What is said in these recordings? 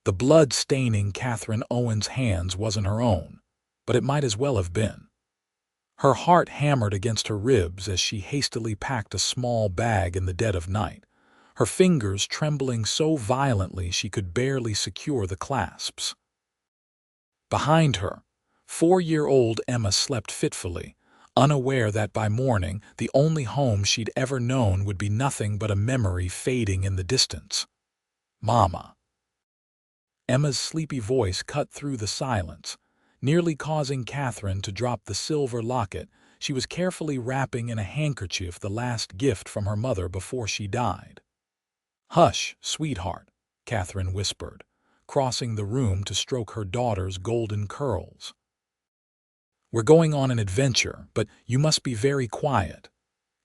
The blood staining Catherine Owens' hands wasn't her own, but it might as well have been. Her heart hammered against her ribs as she hastily packed a small bag in the dead of night, her fingers trembling so violently she could barely secure the clasps. Behind her, 4-year-old Emma slept fitfully, unaware that by morning the only home she'd ever known would be nothing but a memory fading in the distance. Mama. Emma's sleepy voice cut through the silence, nearly causing Catherine to drop the silver locket she was carefully wrapping in a handkerchief, the last gift from her mother before she died. "Hush, sweetheart," Catherine whispered, crossing the room to stroke her daughter's golden curls. "We're going on an adventure, but you must be very quiet.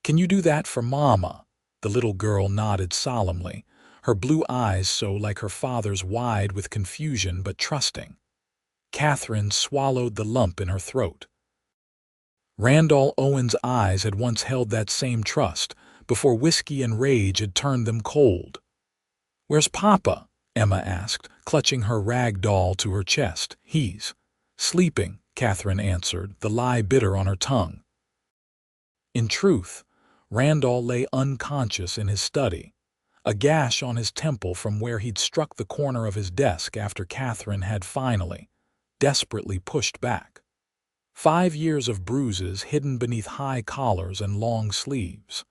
Can you do that for Mama?" The little girl nodded solemnly, her blue eyes so like her father's, wide with confusion but trusting. Catherine swallowed the lump in her throat. Randall Owens' eyes had once held that same trust, before whiskey and rage had turned them cold. "Where's Papa?" Emma asked, clutching her rag doll to her chest. "He's sleeping," Catherine answered, the lie bitter on her tongue. In truth, Randall lay unconscious in his study, a gash on his temple from where he'd struck the corner of his desk after Catherine had finally, desperately pushed back. 5 years of bruises hidden beneath high collars and long sleeves.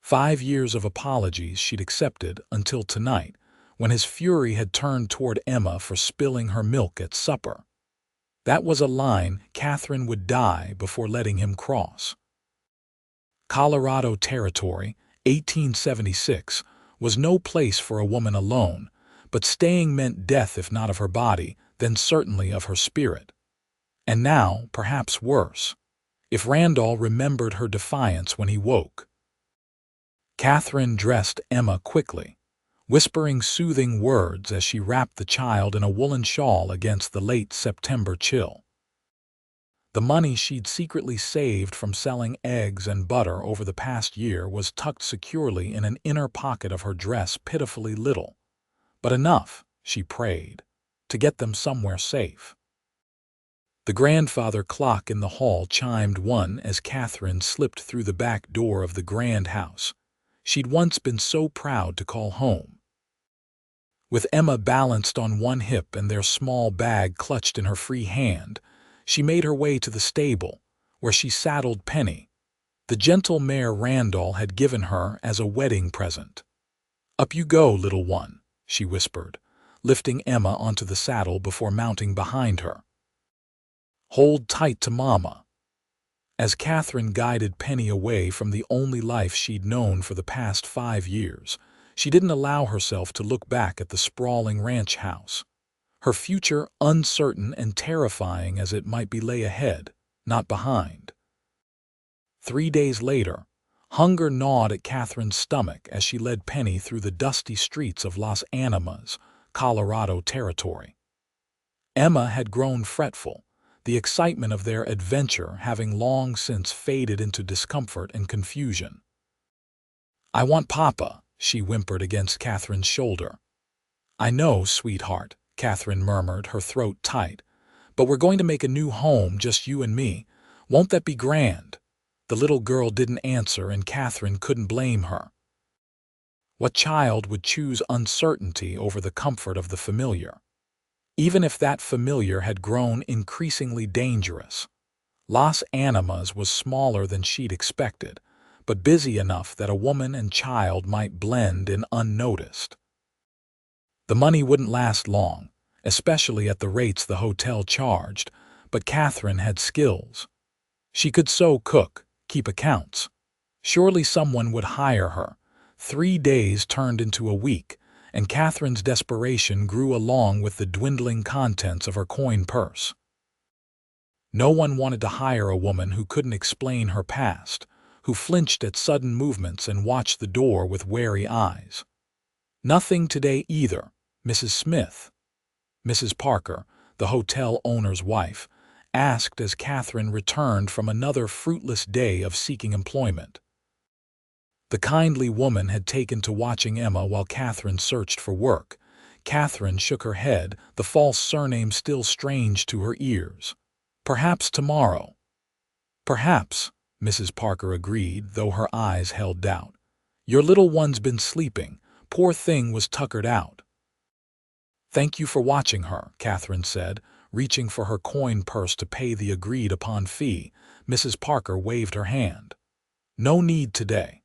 5 years of apologies she'd accepted until tonight, when his fury had turned toward Emma for spilling her milk at supper. That was a line Catherine would die before letting him cross. Colorado Territory, 1876, was no place for a woman alone, but staying meant death if not of her body, then certainly of her spirit. And now, perhaps worse, if Randall remembered her defiance when he woke. Catherine dressed Emma quickly, whispering soothing words as she wrapped the child in a woolen shawl against the late September chill. The money she'd secretly saved from selling eggs and butter over the past year was tucked securely in an inner pocket of her dress, pitifully little, but enough, she prayed, to get them somewhere safe. The grandfather clock in the hall chimed 1 as Catherine slipped through the back door of the grand house she'd once been so proud to call home. With Emma balanced on one hip and their small bag clutched in her free hand, she made her way to the stable, where she saddled Penny, the gentle mare Randall had given her as a wedding present. "Up you go, little one," she whispered, lifting Emma onto the saddle before mounting behind her. "Hold tight to Mama." As Catherine guided Penny away from the only life she'd known for the past 5 years, she didn't allow herself to look back at the sprawling ranch house, her future uncertain and terrifying as it might be lay ahead, not behind. 3 days later, hunger gnawed at Catherine's stomach as she led Penny through the dusty streets of Las Animas, Colorado Territory. Emma had grown fretful, the excitement of their adventure having long since faded into discomfort and confusion. "I want Papa," she whimpered against Catherine's shoulder. "I know, sweetheart," Catherine murmured, her throat tight, "but we're going to make a new home, just you and me. Won't that be grand?" The little girl didn't answer, and Catherine couldn't blame her. What child would choose uncertainty over the comfort of the familiar? Even if that familiar had grown increasingly dangerous. Las Animas was smaller than she'd expected, but busy enough that a woman and child might blend in unnoticed. The money wouldn't last long, especially at the rates the hotel charged, but Catherine had skills. She could sew, cook, keep accounts. Surely someone would hire her. 3 days turned into a week, and Catherine's desperation grew along with the dwindling contents of her coin purse. No one wanted to hire a woman who couldn't explain her past, who flinched at sudden movements and watched the door with wary eyes. "Nothing today either, Mrs. Smith." Mrs. Parker, the hotel owner's wife, asked as Catherine returned from another fruitless day of seeking employment. The kindly woman had taken to watching Emma while Catherine searched for work, Catherine shook her head, the false surname still strange to her ears. "Perhaps tomorrow." "Perhaps," Mrs. Parker agreed, though her eyes held doubt. "Your little one's been sleeping. Poor thing was tuckered out." "Thank you for watching her," Catherine said, reaching for her coin purse to pay the agreed-upon fee. Mrs. Parker waved her hand. "No need today.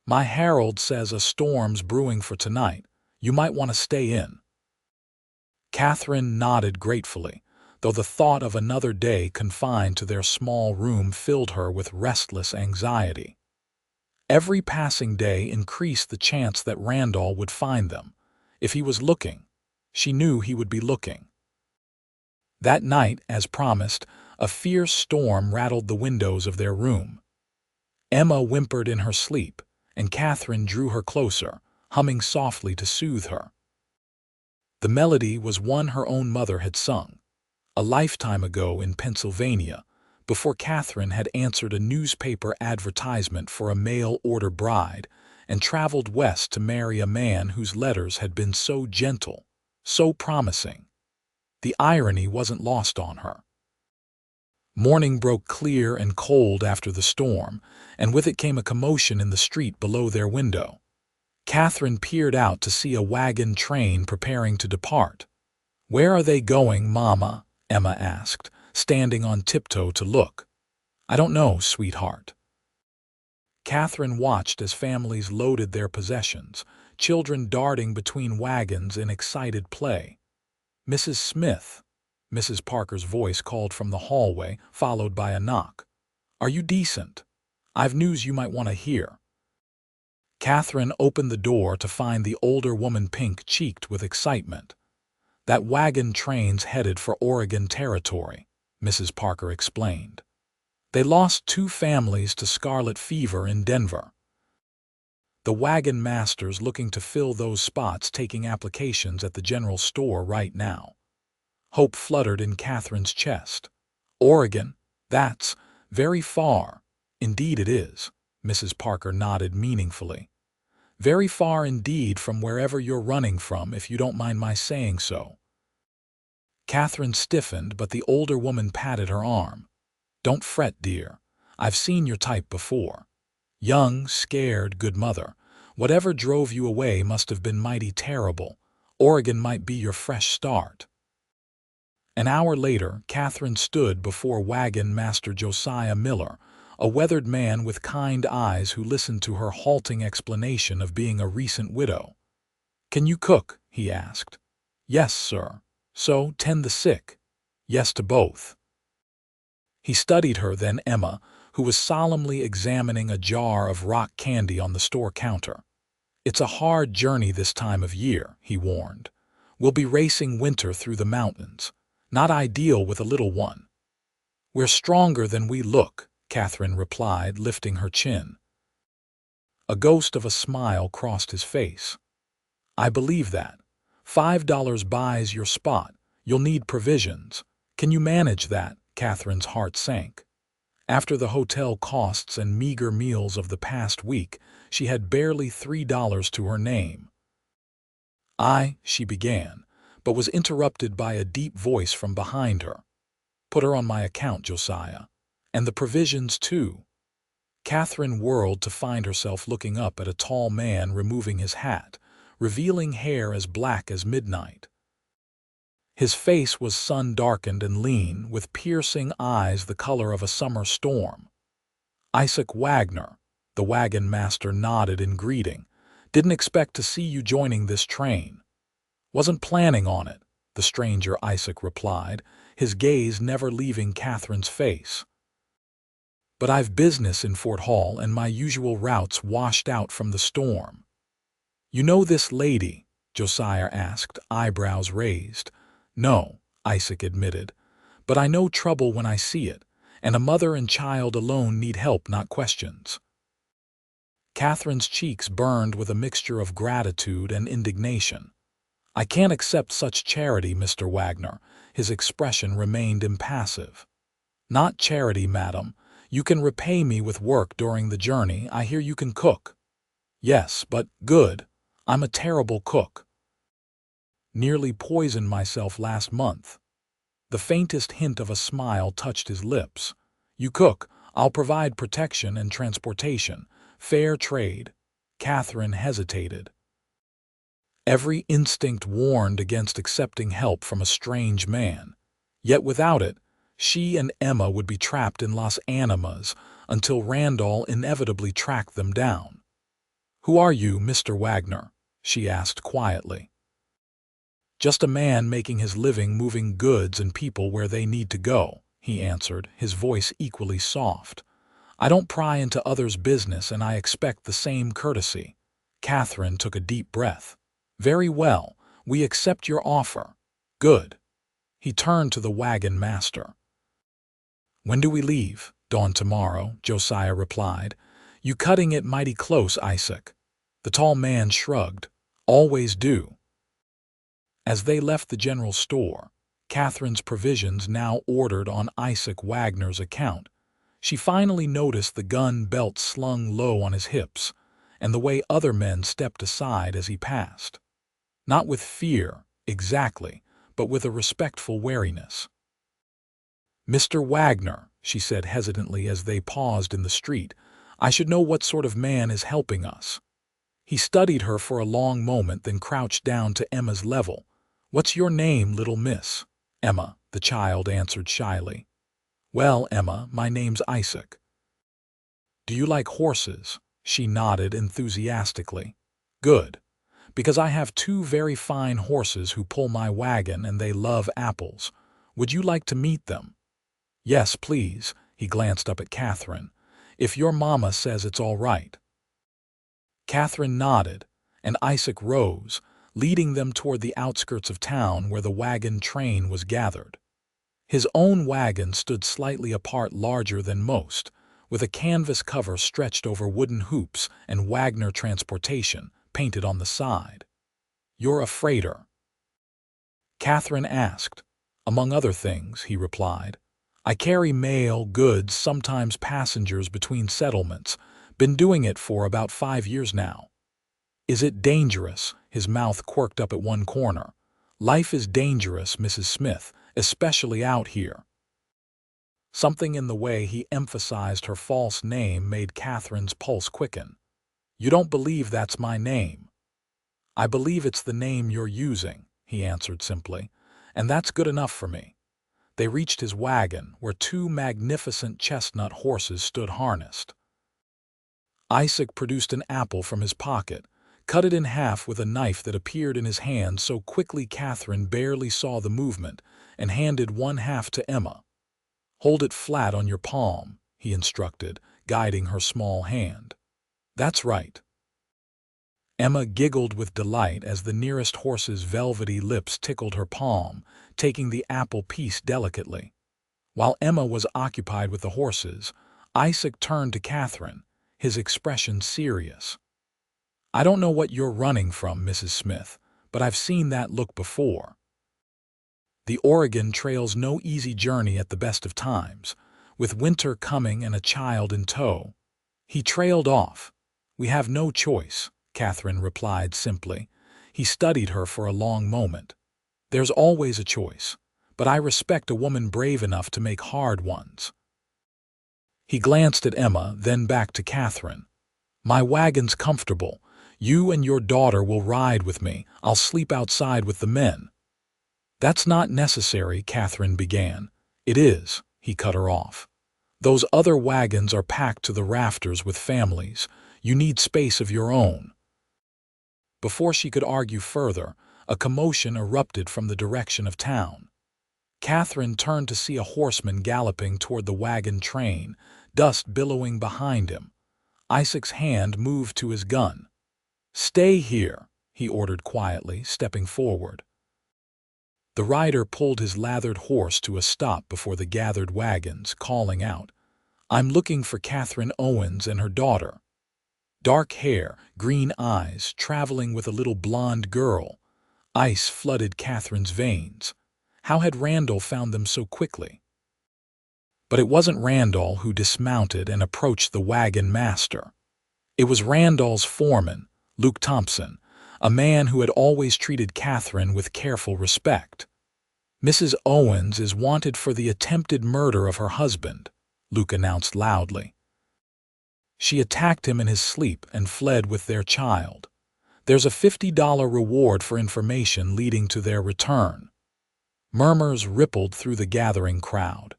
My herald says a storm's brewing for tonight. You might want to stay in." Catherine nodded gratefully, though the thought of another day confined to their small room filled her with restless anxiety. Every passing day increased the chance that Randall would find them. If he was looking, she knew he would be looking. That night, as promised, a fierce storm rattled the windows of their room. Emma whimpered in her sleep, and Catherine drew her closer, humming softly to soothe her. The melody was one her own mother had sung, a lifetime ago in Pennsylvania, before Catherine had answered a newspaper advertisement for a mail-order bride and traveled west to marry a man whose letters had been so gentle, so promising. The irony wasn't lost on her. Morning broke clear and cold after the storm, and with it came a commotion in the street below their window. Catherine peered out to see a wagon train preparing to depart. "Where are they going, Mama?" Emma asked, standing on tiptoe to look. "I don't know, sweetheart." Catherine watched as families loaded their possessions, children darting between wagons in excited play. "Mrs. Smith," Mrs. Parker's voice called from the hallway, followed by a knock. "Are you decent? I've news you might want to hear." Catherine opened the door to find the older woman pink-cheeked with excitement. "That wagon train's headed for Oregon Territory," Mrs. Parker explained. "They lost 2 families to scarlet fever in Denver. The wagon master's looking to fill those spots, taking applications at the general store right now." Hope fluttered in Catherine's chest. "Oregon? That's very far." "Indeed it is," Mrs. Parker nodded meaningfully. "Very far indeed from wherever you're running from, if you don't mind my saying so." Catherine stiffened, but the older woman patted her arm. "Don't fret, dear. I've seen your type before. Young, scared, good mother. Whatever drove you away must have been mighty terrible. Oregon might be your fresh start." An hour later, Catherine stood before Wagon Master Josiah Miller, a weathered man with kind eyes who listened to her halting explanation of being a recent widow. "Can you cook?" he asked. "Yes, sir." "So, tend the sick?" "Yes to both." He studied her, then Emma, who was solemnly examining a jar of rock candy on the store counter. "It's a hard journey this time of year," he warned. "We'll be racing winter through the mountains. Not ideal with a little one." "We're stronger than we look," Catherine replied, lifting her chin. A ghost of a smile crossed his face. "I believe that. $5 buys your spot. You'll need provisions. Can you manage that?" Catherine's heart sank. After the hotel costs and meager meals of the past week, she had barely $3 to her name. She began, but was interrupted by a deep voice from behind her. "Put her on my account, Josiah. And the provisions, too." Catherine whirled to find herself looking up at a tall man removing his hat, revealing hair as black as midnight. His face was sun-darkened and lean, with piercing eyes the color of a summer storm. "Isaac Wagner," the wagon master nodded in greeting. "Didn't expect to see you joining this train." "Wasn't planning on it," the stranger Isaac replied, his gaze never leaving Catherine's face. "But I've business in Fort Hall and my usual routes washed out from the storm." "You know this lady?" Josiah asked, eyebrows raised. "No," Isaac admitted, "but I know trouble when I see it, and a mother and child alone need help, not questions." Catherine's cheeks burned with a mixture of gratitude and indignation. "I can't accept such charity, Mr. Wagner." His expression remained impassive. "Not charity, madam. You can repay me with work during the journey. I hear you can cook." "Yes, but good. I'm a terrible cook." Nearly poisoned myself last month." The faintest hint of a smile touched his lips. "You cook. I'll provide protection and transportation. Fair trade." Catherine hesitated. Every instinct warned against accepting help from a strange man. Yet without it, she and Emma would be trapped in Las Animas until Randall inevitably tracked them down. "Who are you, Mr. Wagner?" she asked quietly. "Just a man making his living moving goods and people where they need to go," he answered, his voice equally soft. "I don't pry into others' business, and I expect the same courtesy." Catherine took a deep breath. "Very well, we accept your offer." "Good." He turned to the wagon master. "When do we leave?" "Dawn tomorrow," Josiah replied. "You cutting it mighty close, Isaac." The tall man shrugged. "Always do." As they left the general store, Catherine's provisions now ordered on Isaac Wagner's account, she finally noticed the gun belt slung low on his hips, and the way other men stepped aside as he passed. Not with fear, exactly, but with a respectful wariness. "Mr. Wagner," she said hesitantly as they paused in the street, "I should know what sort of man is helping us." He studied her for a long moment, then crouched down to Emma's level. "What's your name, little miss?" "Emma," the child answered shyly. "Well, Emma, my name's Isaac." "Do you like horses?" She nodded enthusiastically. "Good, because I have two very fine horses who pull my wagon and they love apples. Would you like to meet them?" "Yes, please." He glanced up at Catherine. "If your mama says it's all right." Catherine nodded, and Isaac rose, leading them toward the outskirts of town where the wagon train was gathered. His own wagon stood slightly apart, larger than most, with a canvas cover stretched over wooden hoops and Wagner Transportation painted on the side. "You're a freighter?" Catherine asked. "Among other things," he replied. "I carry mail, goods, sometimes passengers between settlements. Been doing it for about 5 years now." "Is it dangerous?" His mouth quirked up at one corner. "Life is dangerous, Mrs. Smith, especially out here." Something in the way he emphasized her false name made Catherine's pulse quicken. "You don't believe that's my name?" "I believe it's the name you're using," he answered simply, "and that's good enough for me." They reached his wagon, where two magnificent chestnut horses stood harnessed. Isaac produced an apple from his pocket, cut it in half with a knife that appeared in his hand so quickly Catherine barely saw the movement, and handed one half to Emma. "Hold it flat on your palm," he instructed, guiding her small hand. "That's right." Emma giggled with delight as the nearest horse's velvety lips tickled her palm, taking the apple piece delicately. While Emma was occupied with the horses, Isaac turned to Catherine, his expression serious. "I don't know what you're running from, Mrs. Smith, but I've seen that look before. The Oregon Trail's no easy journey at the best of times, with winter coming and a child in tow." He trailed off. "We have no choice," Catherine replied simply. He studied her for a long moment. "There's always a choice, but I respect a woman brave enough to make hard ones." He glanced at Emma, then back to Catherine. "My wagon's comfortable. You and your daughter will ride with me. I'll sleep outside with the men." "That's not necessary," Catherine began. "It is," he cut her off. "Those other wagons are packed to the rafters with families. You need space of your own." Before she could argue further, a commotion erupted from the direction of town. Catherine turned to see a horseman galloping toward the wagon train, dust billowing behind him. Isaac's hand moved to his gun. "Stay here," he ordered quietly, stepping forward. The rider pulled his lathered horse to a stop before the gathered wagons, calling out, "I'm looking for Catherine Owens and her daughter." Dark hair, green eyes, traveling with a little blonde girl. Ice flooded Catherine's veins. How had Randall found them so quickly? But it wasn't Randall who dismounted and approached the wagon master. It was Randall's foreman, Luke Thompson, a man who had always treated Catherine with careful respect. "Mrs. Owens is wanted for the attempted murder of her husband," Luke announced loudly. "She attacked him in his sleep and fled with their child. There's a $50 reward for information leading to their return." Murmurs rippled through the gathering crowd.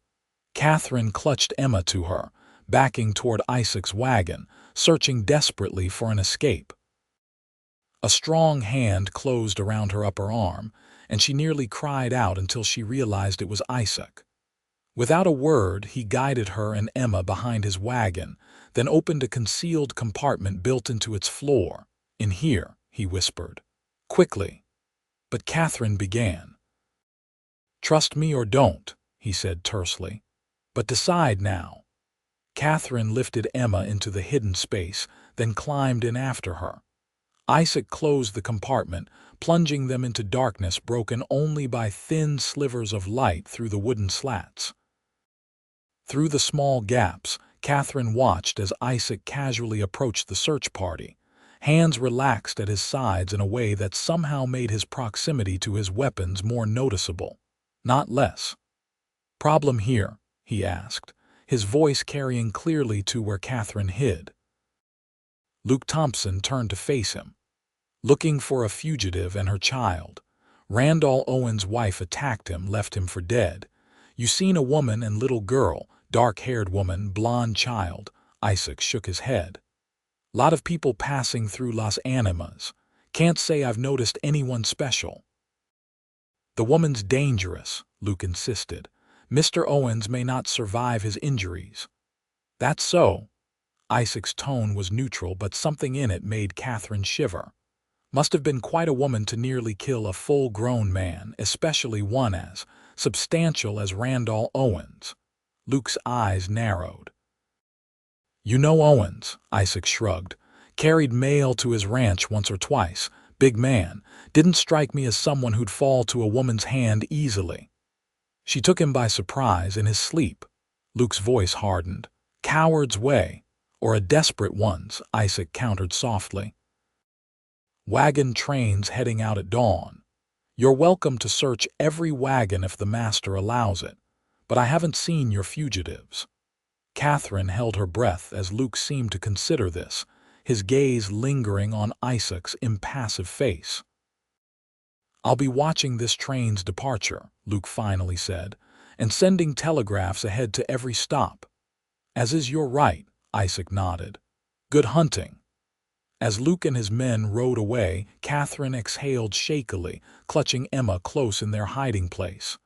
Catherine clutched Emma to her, backing toward Isaac's wagon, searching desperately for an escape. A strong hand closed around her upper arm, and she nearly cried out until she realized it was Isaac. Without a word, he guided her and Emma behind his wagon, then opened a concealed compartment built into its floor. "In here," he whispered. "Quickly." But Catherine began. "Trust me or don't," he said tersely. "But decide now." Catherine lifted Emma into the hidden space, then climbed in after her. Isaac closed the compartment, plunging them into darkness broken only by thin slivers of light through the wooden slats. Through the small gaps, Catherine watched as Isaac casually approached the search party, hands relaxed at his sides in a way that somehow made his proximity to his weapons more noticeable, not less. "Problem here?" he asked, his voice carrying clearly to where Catherine hid. Luke Thompson turned to face him. "Looking for a fugitive and her child. Randall Owens' wife attacked him, left him for dead. You seen a woman and little girl, dark-haired woman, blonde child." Isaac shook his head. "Lot of people passing through Las Animas. Can't say I've noticed anyone special." "The woman's dangerous," Luke insisted. "Mr. Owens may not survive his injuries." "That's so." Isaac's tone was neutral, but something in it made Catherine shiver. Must have been quite a woman to nearly kill a full-grown man, especially one as substantial as Randall Owens. Luke's eyes narrowed. "You know Owens," Isaac shrugged. "Carried mail to his ranch once or twice. Big man. Didn't strike me as someone who'd fall to a woman's hand easily." "She took him by surprise in his sleep." Luke's voice hardened. "Coward's way. Or a desperate one's," Isaac countered softly. "Wagon trains heading out at dawn. You're welcome to search every wagon if the master allows it, but I haven't seen your fugitives." Catherine held her breath as Luke seemed to consider this, his gaze lingering on Isaac's impassive face. "I'll be watching this train's departure," Luke finally said, "and sending telegraphs ahead to every stop." "As is your right," Isaac nodded. "Good hunting." As Luke and his men rode away, Catherine exhaled shakily, clutching Emma close in their hiding place.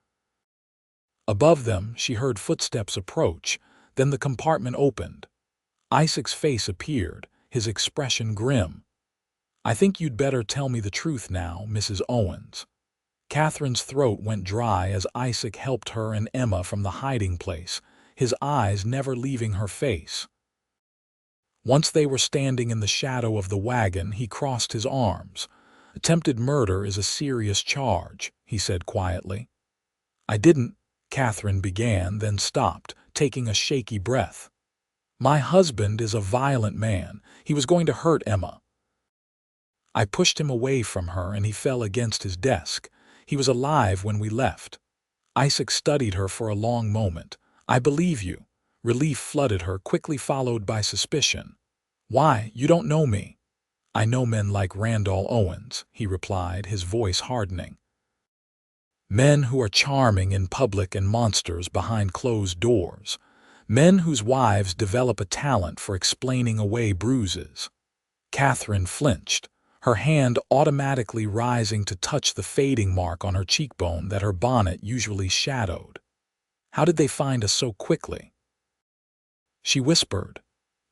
Above them, she heard footsteps approach, then the compartment opened. Isaac's face appeared, his expression grim. "I think you'd better tell me the truth now, Mrs. Owens." Catherine's throat went dry as Isaac helped her and Emma from the hiding place, his eyes never leaving her face. Once they were standing in the shadow of the wagon, he crossed his arms. "Attempted murder is a serious charge," he said quietly. "I didn't," Catherine began, then stopped, taking a shaky breath. "My husband is a violent man. He was going to hurt Emma. I pushed him away from her and he fell against his desk. He was alive when we left." Isaac studied her for a long moment. "I believe you." Relief flooded her, quickly followed by suspicion. "Why, you don't know me." "I know men like Randall Owens," he replied, his voice hardening. "Men who are charming in public and monsters behind closed doors. Men whose wives develop a talent for explaining away bruises." Catherine flinched, her hand automatically rising to touch the fading mark on her cheekbone that her bonnet usually shadowed. "How did they find us so quickly?" She whispered.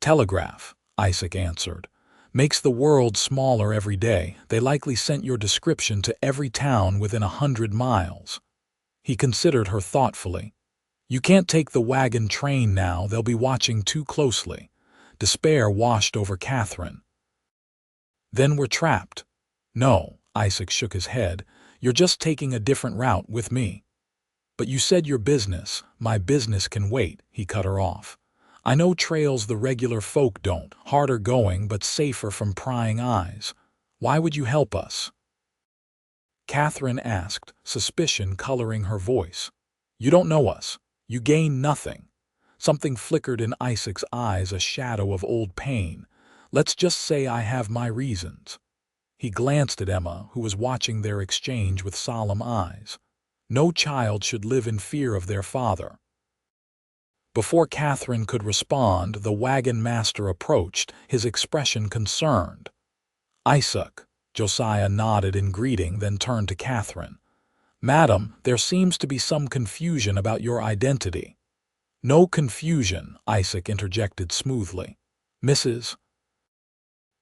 "Telegraph," Isaac answered. "Makes the world smaller every day. They likely sent your description to every town within 100 miles. He considered her thoughtfully. "You can't take the wagon train now, they'll be watching too closely." Despair washed over Catherine. "Then we're trapped." "No," Isaac shook his head. "You're just taking a different route with me." "But you said your business." "My business can wait," he cut her off. "I know trails the regular folk don't, harder going but safer from prying eyes." Why would you help us?" Catherine asked, suspicion coloring her voice. "You don't know us. You gain nothing." Something flickered in Isaac's eyes, a shadow of old pain. "Let's just say I have my reasons." He glanced at Emma, who was watching their exchange with solemn eyes. No child should live in fear of their father. Before Catherine could respond, the wagon master approached, his expression concerned. "Isaac," Josiah nodded in greeting, then turned to Catherine. "Madam, there seems to be some confusion about your identity." "No confusion," Isaac interjected smoothly. "Mrs.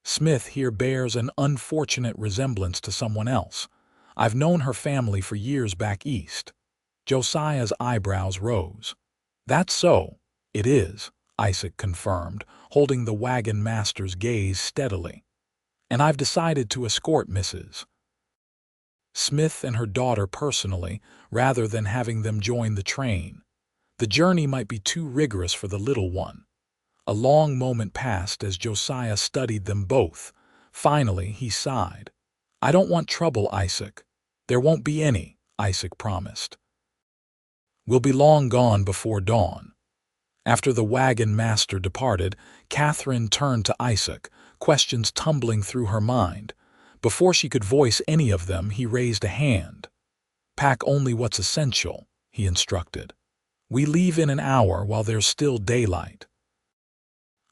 Smith here bears an unfortunate resemblance to someone else. I've known her family for years back east." Josiah's eyebrows rose. "That's so." "It is," Isaac confirmed, holding the wagon master's gaze steadily. "And I've decided to escort Mrs. Smith and her daughter personally, rather than having them join the train. The journey might be too rigorous for the little one." A long moment passed as Josiah studied them both. Finally, he sighed. "I don't want trouble, Isaac." "There won't be any," Isaac promised. "We'll be long gone before dawn." After the wagon master departed, Catherine turned to Isaac, questions tumbling through her mind. Before she could voice any of them, he raised a hand. "Pack only what's essential," he instructed. "We leave in an hour while there's still daylight.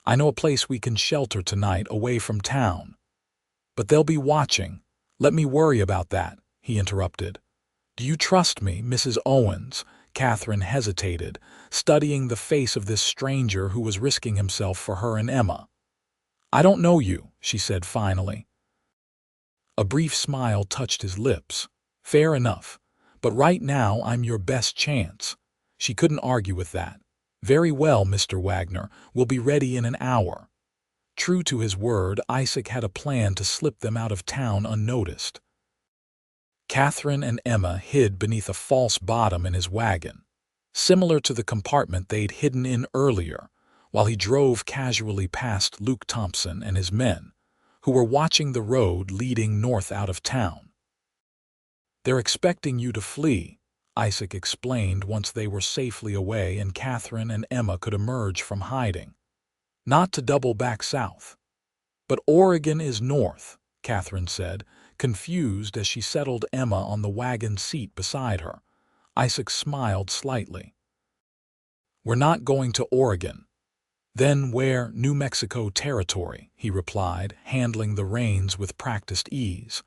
I know a place we can shelter tonight away from town." "But they'll be watching. Let me worry about that," he interrupted. "Do you trust me, Mrs. Owens?" Catherine hesitated, studying the face of this stranger who was risking himself for her and Emma. "I don't know you," she said finally. A brief smile touched his lips. "Fair enough. But right now I'm your best chance." She couldn't argue with that. "Very well, Mr. Wagner. We'll be ready in an hour." True to his word, Isaac had a plan to slip them out of town unnoticed. Catherine and Emma hid beneath a false bottom in his wagon, similar to the compartment they'd hidden in earlier, while he drove casually past Luke Thompson and his men, who were watching the road leading north out of town. "They're expecting you to flee," Isaac explained once they were safely away and Catherine and Emma could emerge from hiding. "Not to double back south." "But Oregon is north," Catherine said, confused as she settled Emma on the wagon seat beside her. Isaac smiled slightly. "We're not going to Oregon." "Then where? New Mexico territory," he replied, handling the reins with practiced ease.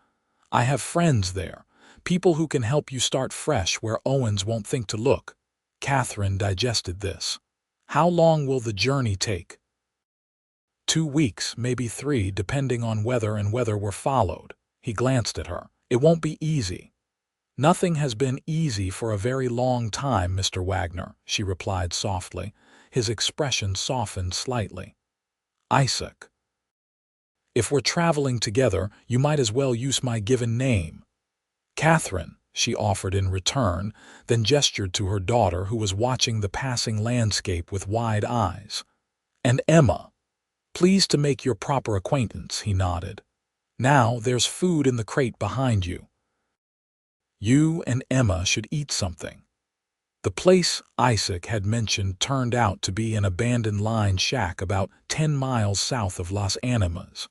"I have friends there, people who can help you start fresh where Owens won't think to look." Catherine digested this. "How long will the journey take?" 2 weeks, maybe 3, depending on weather and whether we're followed." He glanced at her. "It won't be easy." "Nothing has been easy for a very long time, Mr. Wagner," she replied softly. His expression softened slightly. "Isaac, if we're traveling together, you might as well use my given name." "Catherine," she offered in return, then gestured to her daughter who was watching the passing landscape with wide eyes. "And Emma. Pleased to make your proper acquaintance," he nodded. "Now there's food in the crate behind you. You and Emma should eat something." The place Isaac had mentioned turned out to be an abandoned line shack about 10 miles south of Las Animas.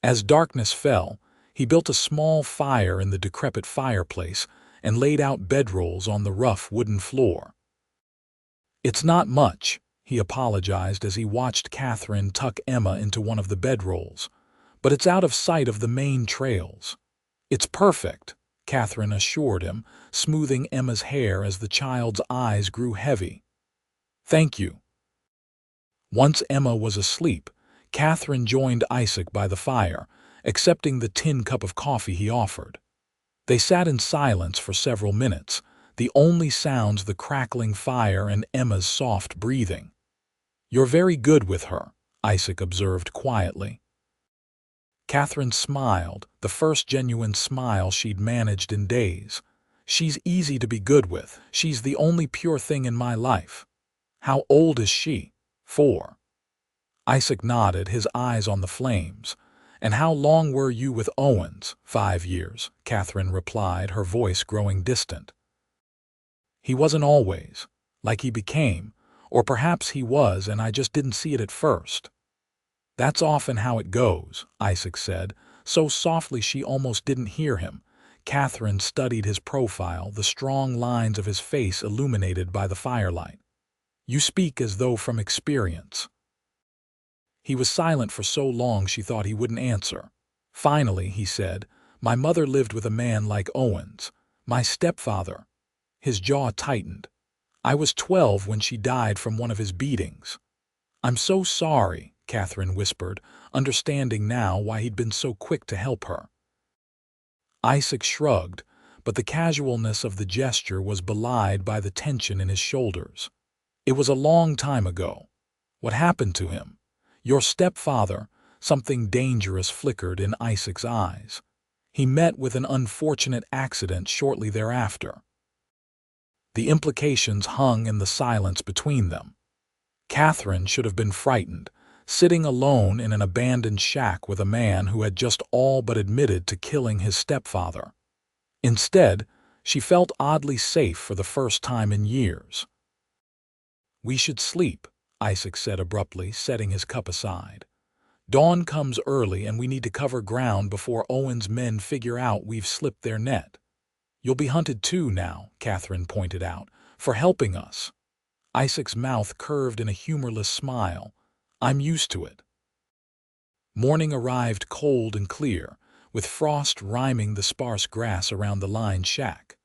As darkness fell, he built a small fire in the decrepit fireplace and laid out bedrolls on the rough wooden floor. "It's not much," he apologized as he watched Catherine tuck Emma into one of the bedrolls, "but it's out of sight of the main trails." "It's perfect," Catherine assured him, smoothing Emma's hair as the child's eyes grew heavy. "Thank you." Once Emma was asleep, Catherine joined Isaac by the fire, accepting the tin cup of coffee he offered. They sat in silence for several minutes, the only sounds the crackling fire and Emma's soft breathing. "You're very good with her," Isaac observed quietly. Catherine smiled, the first genuine smile she'd managed in days. "She's easy to be good with. She's the only pure thing in my life." "How old is she?" 4. Isaac nodded, his eyes on the flames. "And how long were you with Owens?" "5 years," Catherine replied, her voice growing distant. "He wasn't always. Like he became. Or perhaps he was and I just didn't see it at first." "That's often how it goes," Isaac said, so softly she almost didn't hear him. Catherine studied his profile, the strong lines of his face illuminated by the firelight. "You speak as though from experience." He was silent for so long she thought he wouldn't answer. Finally, he said, "My mother lived with a man like Owens. My stepfather." His jaw tightened. "I was 12 when she died from one of his beatings." "I'm so sorry," Catherine whispered, understanding now why he'd been so quick to help her. Isaac shrugged, but the casualness of the gesture was belied by the tension in his shoulders. "It was a long time ago. What happened to him?" "Your stepfather." Something dangerous flickered in Isaac's eyes. "He met with an unfortunate accident shortly thereafter." The implications hung in the silence between them. Catherine should have been frightened, sitting alone in an abandoned shack with a man who had just all but admitted to killing his stepfather. Instead, she felt oddly safe for the first time in years. "We should sleep," Isaac said abruptly, setting his cup aside. "Dawn comes early and we need to cover ground before Owen's men figure out we've slipped their net." "You'll be hunted too now," Catherine pointed out, "for helping us." Isaac's mouth curved in a humorless smile. "I'm used to it." Morning arrived cold and clear, with frost riming the sparse grass around the lined shack.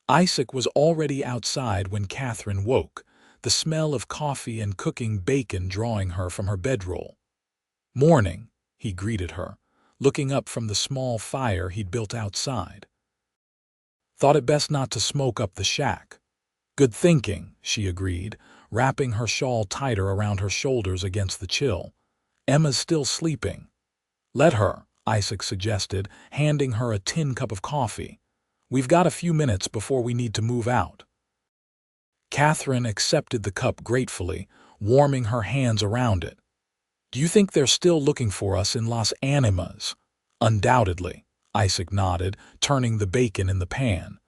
Isaac was already outside when Catherine woke, the smell of coffee and cooking bacon drawing her from her bedroll. "Morning," he greeted her, looking up from the small fire he'd built outside. "Thought it best not to smoke up the shack." "Good thinking," she agreed, wrapping her shawl tighter around her shoulders against the chill. "Emma's still sleeping." "Let her," Isaac suggested, handing her a tin cup of coffee. "We've got a few minutes before we need to move out." Catherine accepted the cup gratefully, warming her hands around it. "Do you think they're still looking for us in Las Animas?" "Undoubtedly," Isaac nodded, turning the bacon in the pan.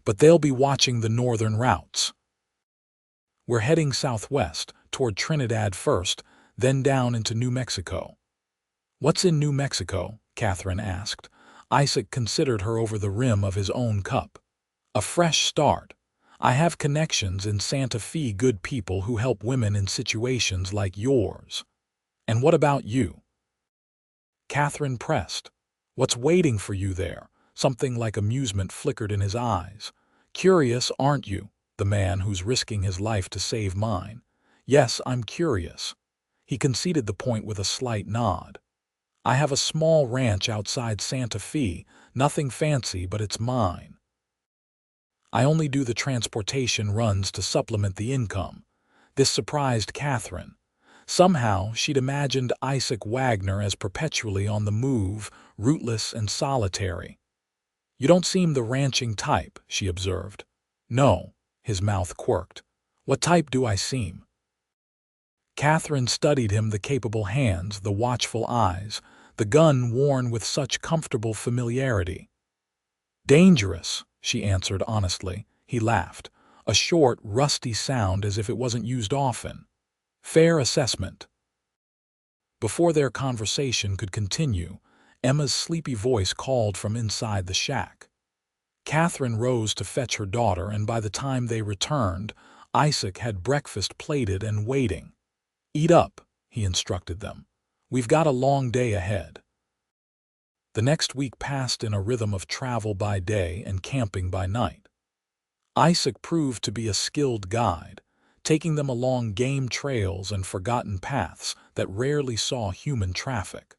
"But they'll be watching the northern routes. We're heading southwest, toward Trinidad first, then down into New Mexico." "What's in New Mexico?" Catherine asked. Isaac considered her over the rim of his own cup. "A fresh start. I have connections in Santa Fe, good people who help women in situations like yours." "And what about you?" Catherine pressed. "What's waiting for you there?" Something like amusement flickered in his eyes. "Curious, aren't you? The man who's risking his life to save mine." "Yes, I'm curious." He conceded the point with a slight nod. "I have a small ranch outside Santa Fe, nothing fancy, but it's mine. I only do the transportation runs to supplement the income." This surprised Catherine. Somehow, she'd imagined Isaac Wagner as perpetually on the move, rootless and solitary. "You don't seem the ranching type," she observed. "No," his mouth quirked. "What type do I seem?" Catherine studied him, the capable hands, the watchful eyes, the gun worn with such comfortable familiarity. "Dangerous," she answered honestly. He laughed, a short, rusty sound as if it wasn't used often. "Fair assessment." Before their conversation could continue, Emma's sleepy voice called from inside the shack. Catherine rose to fetch her daughter, and by the time they returned, Isaac had breakfast plated and waiting. "Eat up," he instructed them. "We've got a long day ahead." The next week passed in a rhythm of travel by day and camping by night. Isaac proved to be a skilled guide, taking them along game trails and forgotten paths that rarely saw human traffic.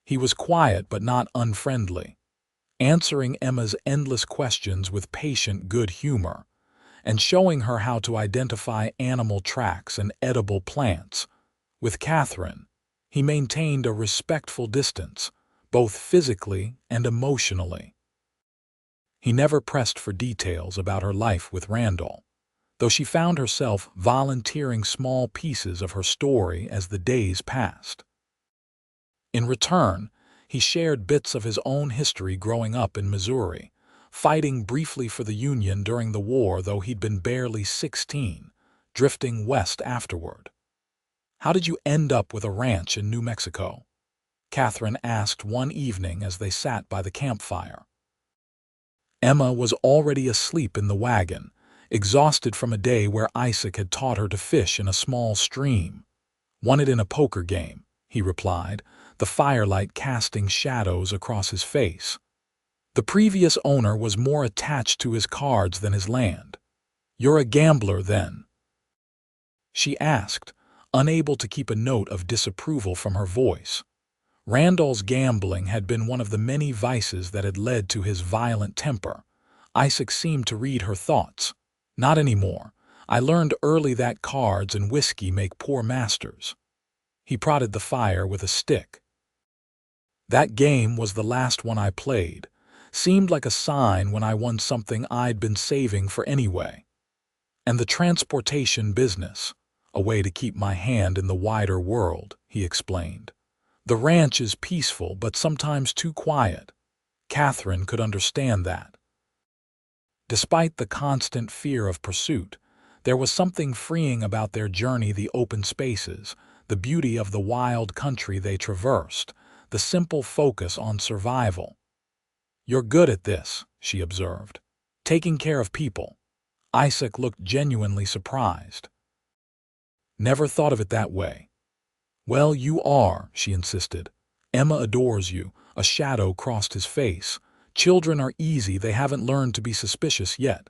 He was quiet but not unfriendly, answering Emma's endless questions with patient good humor, and showing her how to identify animal tracks and edible plants. With Catherine, he maintained a respectful distance, both physically and emotionally. He never pressed for details about her life with Randall, though she found herself volunteering small pieces of her story as the days passed. In return, he shared bits of his own history growing up in Missouri, fighting briefly for the Union during the war though he'd been barely 16, drifting west afterward. "How did you end up with a ranch in New Mexico?" Catherine asked one evening as they sat by the campfire. Emma was already asleep in the wagon, exhausted from a day where Isaac had taught her to fish in a small stream. "Won it in a poker game," he replied, the firelight casting shadows across his face. "The previous owner was more attached to his cards than his land." "You're a gambler, then?" she asked, unable to keep a note of disapproval from her voice. Randall's gambling had been one of the many vices that had led to his violent temper. Isaac seemed to read her thoughts. "Not anymore. I learned early that cards and whiskey make poor masters." He prodded the fire with a stick. "That game was the last one I played. Seemed like a sign when I won something I'd been saving for anyway. And the transportation business, a way to keep my hand in the wider world," he explained. "The ranch is peaceful but sometimes too quiet." Catherine could understand that. Despite the constant fear of pursuit, there was something freeing about their journey, the open spaces, the beauty of the wild country they traversed, the simple focus on survival. "You're good at this," she observed. "Taking care of people." Isaac looked genuinely surprised. "Never thought of it that way." "Well, you are," she insisted. "Emma adores you." A shadow crossed his face. "Children are easy, they haven't learned to be suspicious yet."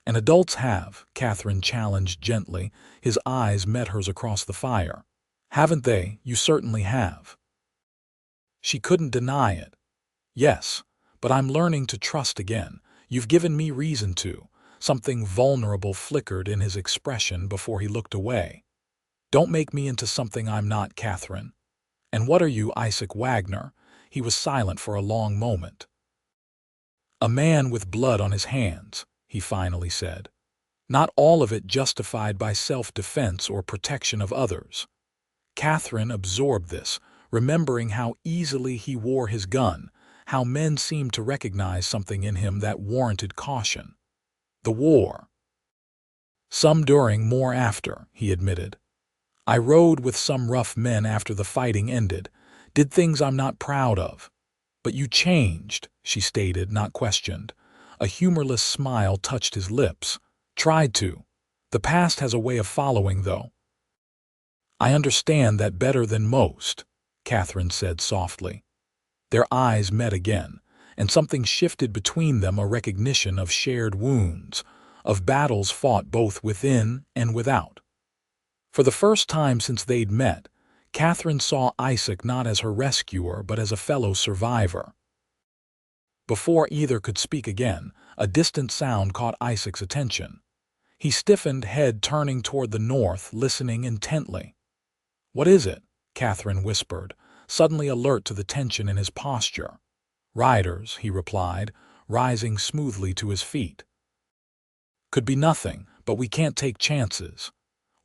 "And adults have," Catherine challenged gently. His eyes met hers across the fire. "Haven't they? You certainly have." She couldn't deny it. "Yes, but I'm learning to trust again. You've given me reason to." Something vulnerable flickered in his expression before he looked away. "Don't make me into something I'm not, Catherine." "And what are you, Isaac Wagner?" He was silent for a long moment. "A man with blood on his hands," he finally said. "Not all of it justified by self-defense or protection of others." Catherine absorbed this, remembering how easily he wore his gun, how men seemed to recognize something in him that warranted caution. "The war." "Some during, more after," he admitted. "I rode with some rough men after the fighting ended, did things I'm not proud of." "But you changed," she stated, not questioned. A humorless smile touched his lips. "Tried to. The past has a way of following, though." "I understand that better than most," Catherine said softly. Their eyes met again, and something shifted between them, a recognition of shared wounds, of battles fought both within and without. For the first time since they'd met, Catherine saw Isaac not as her rescuer but as a fellow survivor. Before either could speak again, a distant sound caught Isaac's attention. He stiffened, head turning toward the north, listening intently. "What is it?" Catherine whispered, suddenly alert to the tension in his posture. "Riders," he replied, rising smoothly to his feet. "Could be nothing, but we can't take chances.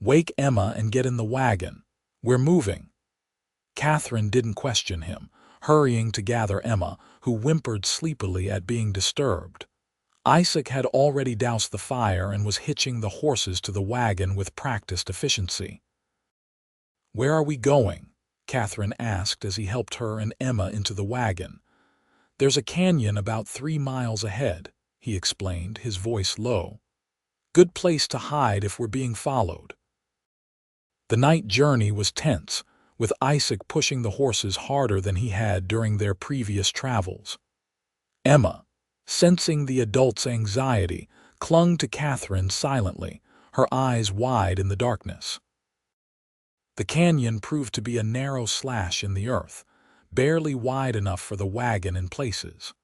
Wake Emma and get in the wagon. We're moving." Catherine didn't question him, hurrying to gather Emma, who whimpered sleepily at being disturbed. Isaac had already doused the fire and was hitching the horses to the wagon with practiced efficiency. "Where are we going?" Catherine asked as he helped her and Emma into the wagon. "There's a canyon about 3 miles ahead," he explained, his voice low. "Good place to hide if we're being followed." The night journey was tense, with Isaac pushing the horses harder than he had during their previous travels. Emma, sensing the adult's anxiety, clung to Catherine silently, her eyes wide in the darkness. The canyon proved to be a narrow slash in the earth, barely wide enough for the wagon in places.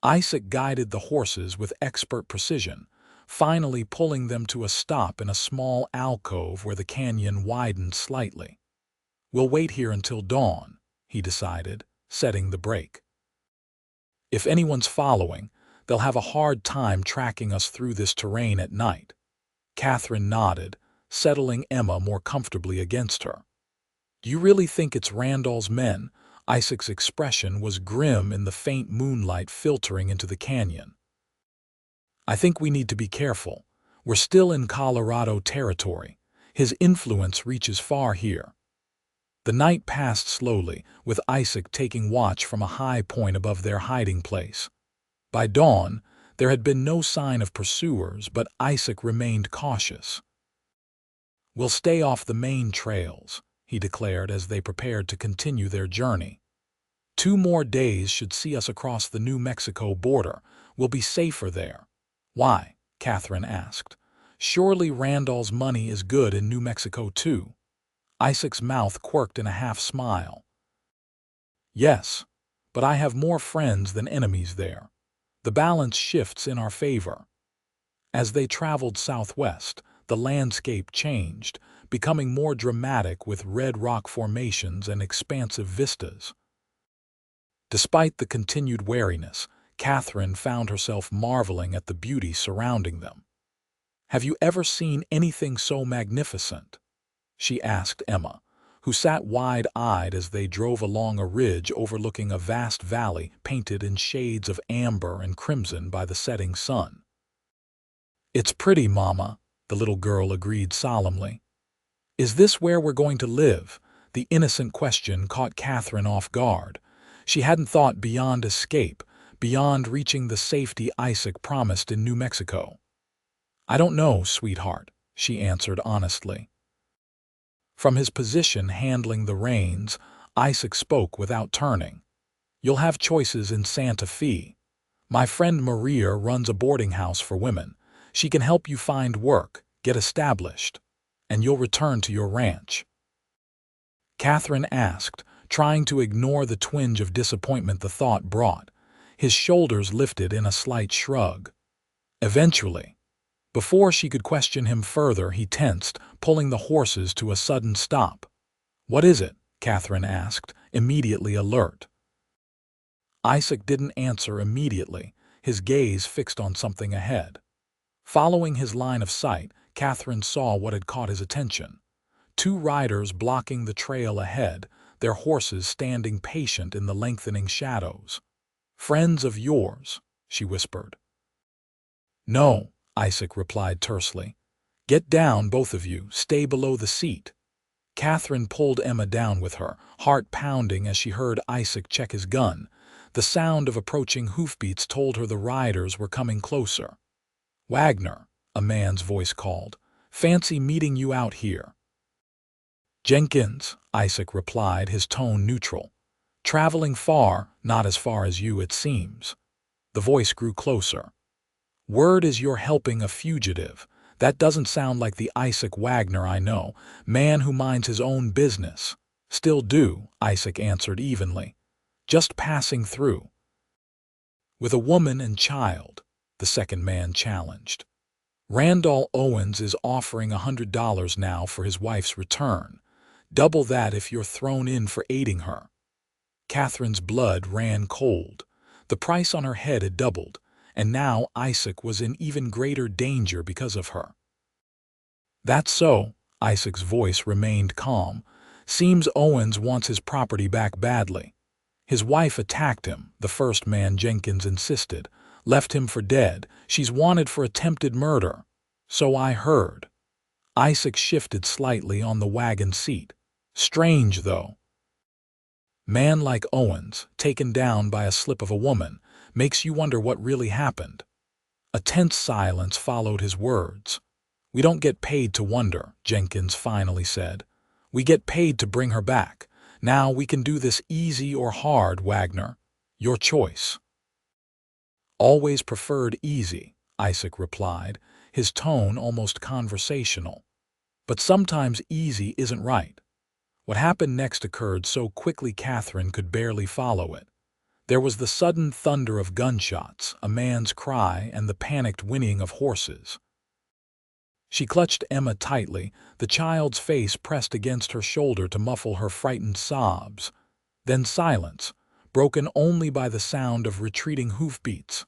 Isaac guided the horses with expert precision, finally pulling them to a stop in a small alcove where the canyon widened slightly. "We'll wait here until dawn," he decided, setting the brake. "If anyone's following, they'll have a hard time tracking us through this terrain at night." Catherine nodded, settling Emma more comfortably against her. "Do you really think it's Randall's men?" Isaac's expression was grim in the faint moonlight filtering into the canyon. "I think we need to be careful. We're still in Colorado territory. His influence reaches far here." The night passed slowly, with Isaac taking watch from a high point above their hiding place. By dawn, there had been no sign of pursuers, but Isaac remained cautious. "We'll stay off the main trails," he declared as they prepared to continue their journey. "2 more days should see us across the New Mexico border. We'll be safer there." "Why?" Catherine asked. "Surely Randall's money is good in New Mexico too." Isaac's mouth quirked in a half-smile. "Yes, but I have more friends than enemies there. The balance shifts in our favor." As they traveled southwest, the landscape changed, becoming more dramatic with red rock formations and expansive vistas. Despite the continued wariness, Catherine found herself marveling at the beauty surrounding them. "Have you ever seen anything so magnificent?" she asked Emma, who sat wide-eyed as they drove along a ridge overlooking a vast valley painted in shades of amber and crimson by the setting sun. "It's pretty, Mama," the little girl agreed solemnly. "Is this where we're going to live?" The innocent question caught Catherine off guard. She hadn't thought beyond escape, beyond reaching the safety Isaac promised in New Mexico. "I don't know, sweetheart," she answered honestly. From his position handling the reins, Isaac spoke without turning. "You'll have choices in Santa Fe. My friend Maria runs a boarding house for women. She can help you find work, get established, and you'll return to your ranch." Catherine asked, trying to ignore the twinge of disappointment the thought brought. His shoulders lifted in a slight shrug. Eventually, before she could question him further, he tensed, pulling the horses to a sudden stop. "What is it?" Catherine asked, immediately alert. Isaac didn't answer immediately, his gaze fixed on something ahead. Following his line of sight, Catherine saw what had caught his attention. 2 riders blocking the trail ahead, their horses standing patient in the lengthening shadows. "Friends of yours?" she whispered. "No," Isaac replied tersely. "Get down, both of you. Stay below the seat." Catherine pulled Emma down with her, heart pounding as she heard Isaac check his gun. The sound of approaching hoofbeats told her the riders were coming closer. "Wagner," a man's voice called. "Fancy meeting you out here." "Jenkins," Isaac replied, his tone neutral. "Traveling far, not as far as you, it seems." The voice grew closer. "Word is you're helping a fugitive. That doesn't sound like the Isaac Wagner I know, man who minds his own business." "Still do," Isaac answered evenly. "Just passing through." "With a woman and child," the second man challenged. "Randall Owens is offering $100 now for his wife's return. Double that if you're thrown in for aiding her." Catherine's blood ran cold. The price on her head had doubled, and now Isaac was in even greater danger because of her. "That's so," Isaac's voice remained calm. "Seems Owens wants his property back badly. His wife attacked him," the first man, Jenkins, insisted. "Left him for dead. She's wanted for attempted murder." "So I heard." Isaac shifted slightly on the wagon seat. "Strange, though. Man like Owens, taken down by a slip of a woman, makes you wonder what really happened." A tense silence followed his words. "We don't get paid to wonder," Jenkins finally said. "We get paid to bring her back. Now we can do this easy or hard, Wagner. Your choice." "Always preferred easy," Isaac replied, his tone almost conversational. "But sometimes easy isn't right." What happened next occurred so quickly Catherine could barely follow it. There was the sudden thunder of gunshots, a man's cry, and the panicked whinnying of horses. She clutched Emma tightly, the child's face pressed against her shoulder to muffle her frightened sobs. Then silence, broken only by the sound of retreating hoofbeats.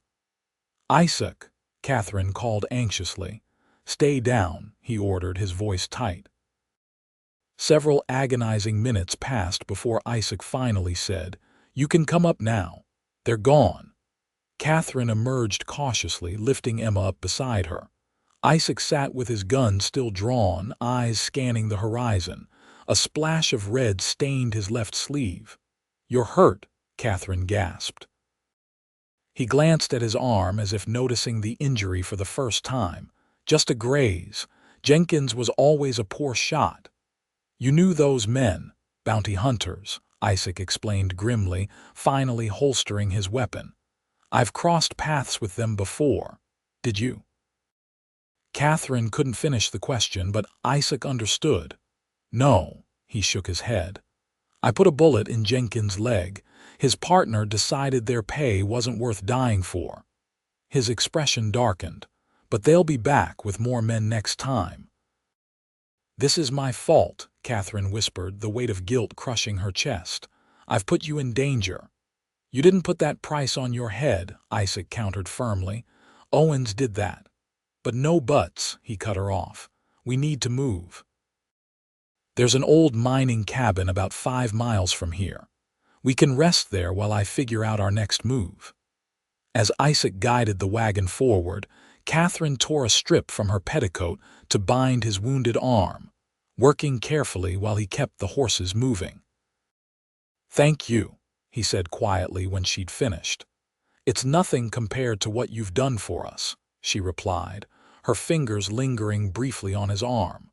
"Isaac," Catherine called anxiously. "Stay down," he ordered, his voice tight. Several agonizing minutes passed before Isaac finally said, "You can come up now. They're gone." Catherine emerged cautiously, lifting Emma up beside her. Isaac sat with his gun still drawn, eyes scanning the horizon. A splash of red stained his left sleeve. "You're hurt," Catherine gasped. He glanced at his arm as if noticing the injury for the first time. "Just a graze. Jenkins was always a poor shot." "You knew those men, bounty hunters," Isaac explained grimly, finally holstering his weapon. "I've crossed paths with them before. Did you?" Catherine couldn't finish the question, but Isaac understood. "No," he shook his head. "I put a bullet in Jenkins' leg. His partner decided their pay wasn't worth dying for." His expression darkened. "But they'll be back with more men next time." "This is my fault," Catherine whispered, the weight of guilt crushing her chest. "I've put you in danger." "You didn't put that price on your head," Isaac countered firmly. "Owens did that." "But no buts," he cut her off. "We need to move. There's an old mining cabin about 5 miles from here. We can rest there while I figure out our next move." As Isaac guided the wagon forward, Catherine tore a strip from her petticoat to bind his wounded arm, working carefully while he kept the horses moving. "Thank you," he said quietly when she'd finished. "It's nothing compared to what you've done for us," she replied, her fingers lingering briefly on his arm.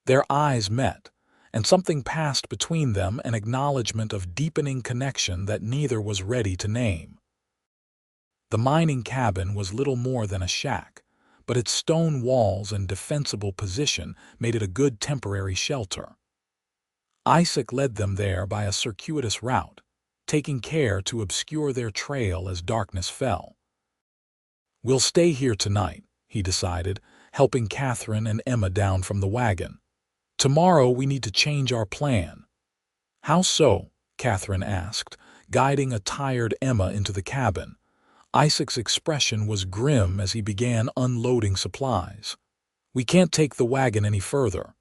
Their eyes met, and something passed between them, an acknowledgement of deepening connection that neither was ready to name. The mining cabin was little more than a shack, but its stone walls and defensible position made it a good temporary shelter. Isaac led them there by a circuitous route, taking care to obscure their trail as darkness fell. "We'll stay here tonight," he decided, helping Catherine and Emma down from the wagon. "Tomorrow we need to change our plan." "How so?" Catherine asked, guiding a tired Emma into the cabin. Isaac's expression was grim as he began unloading supplies. "We can't take the wagon any further.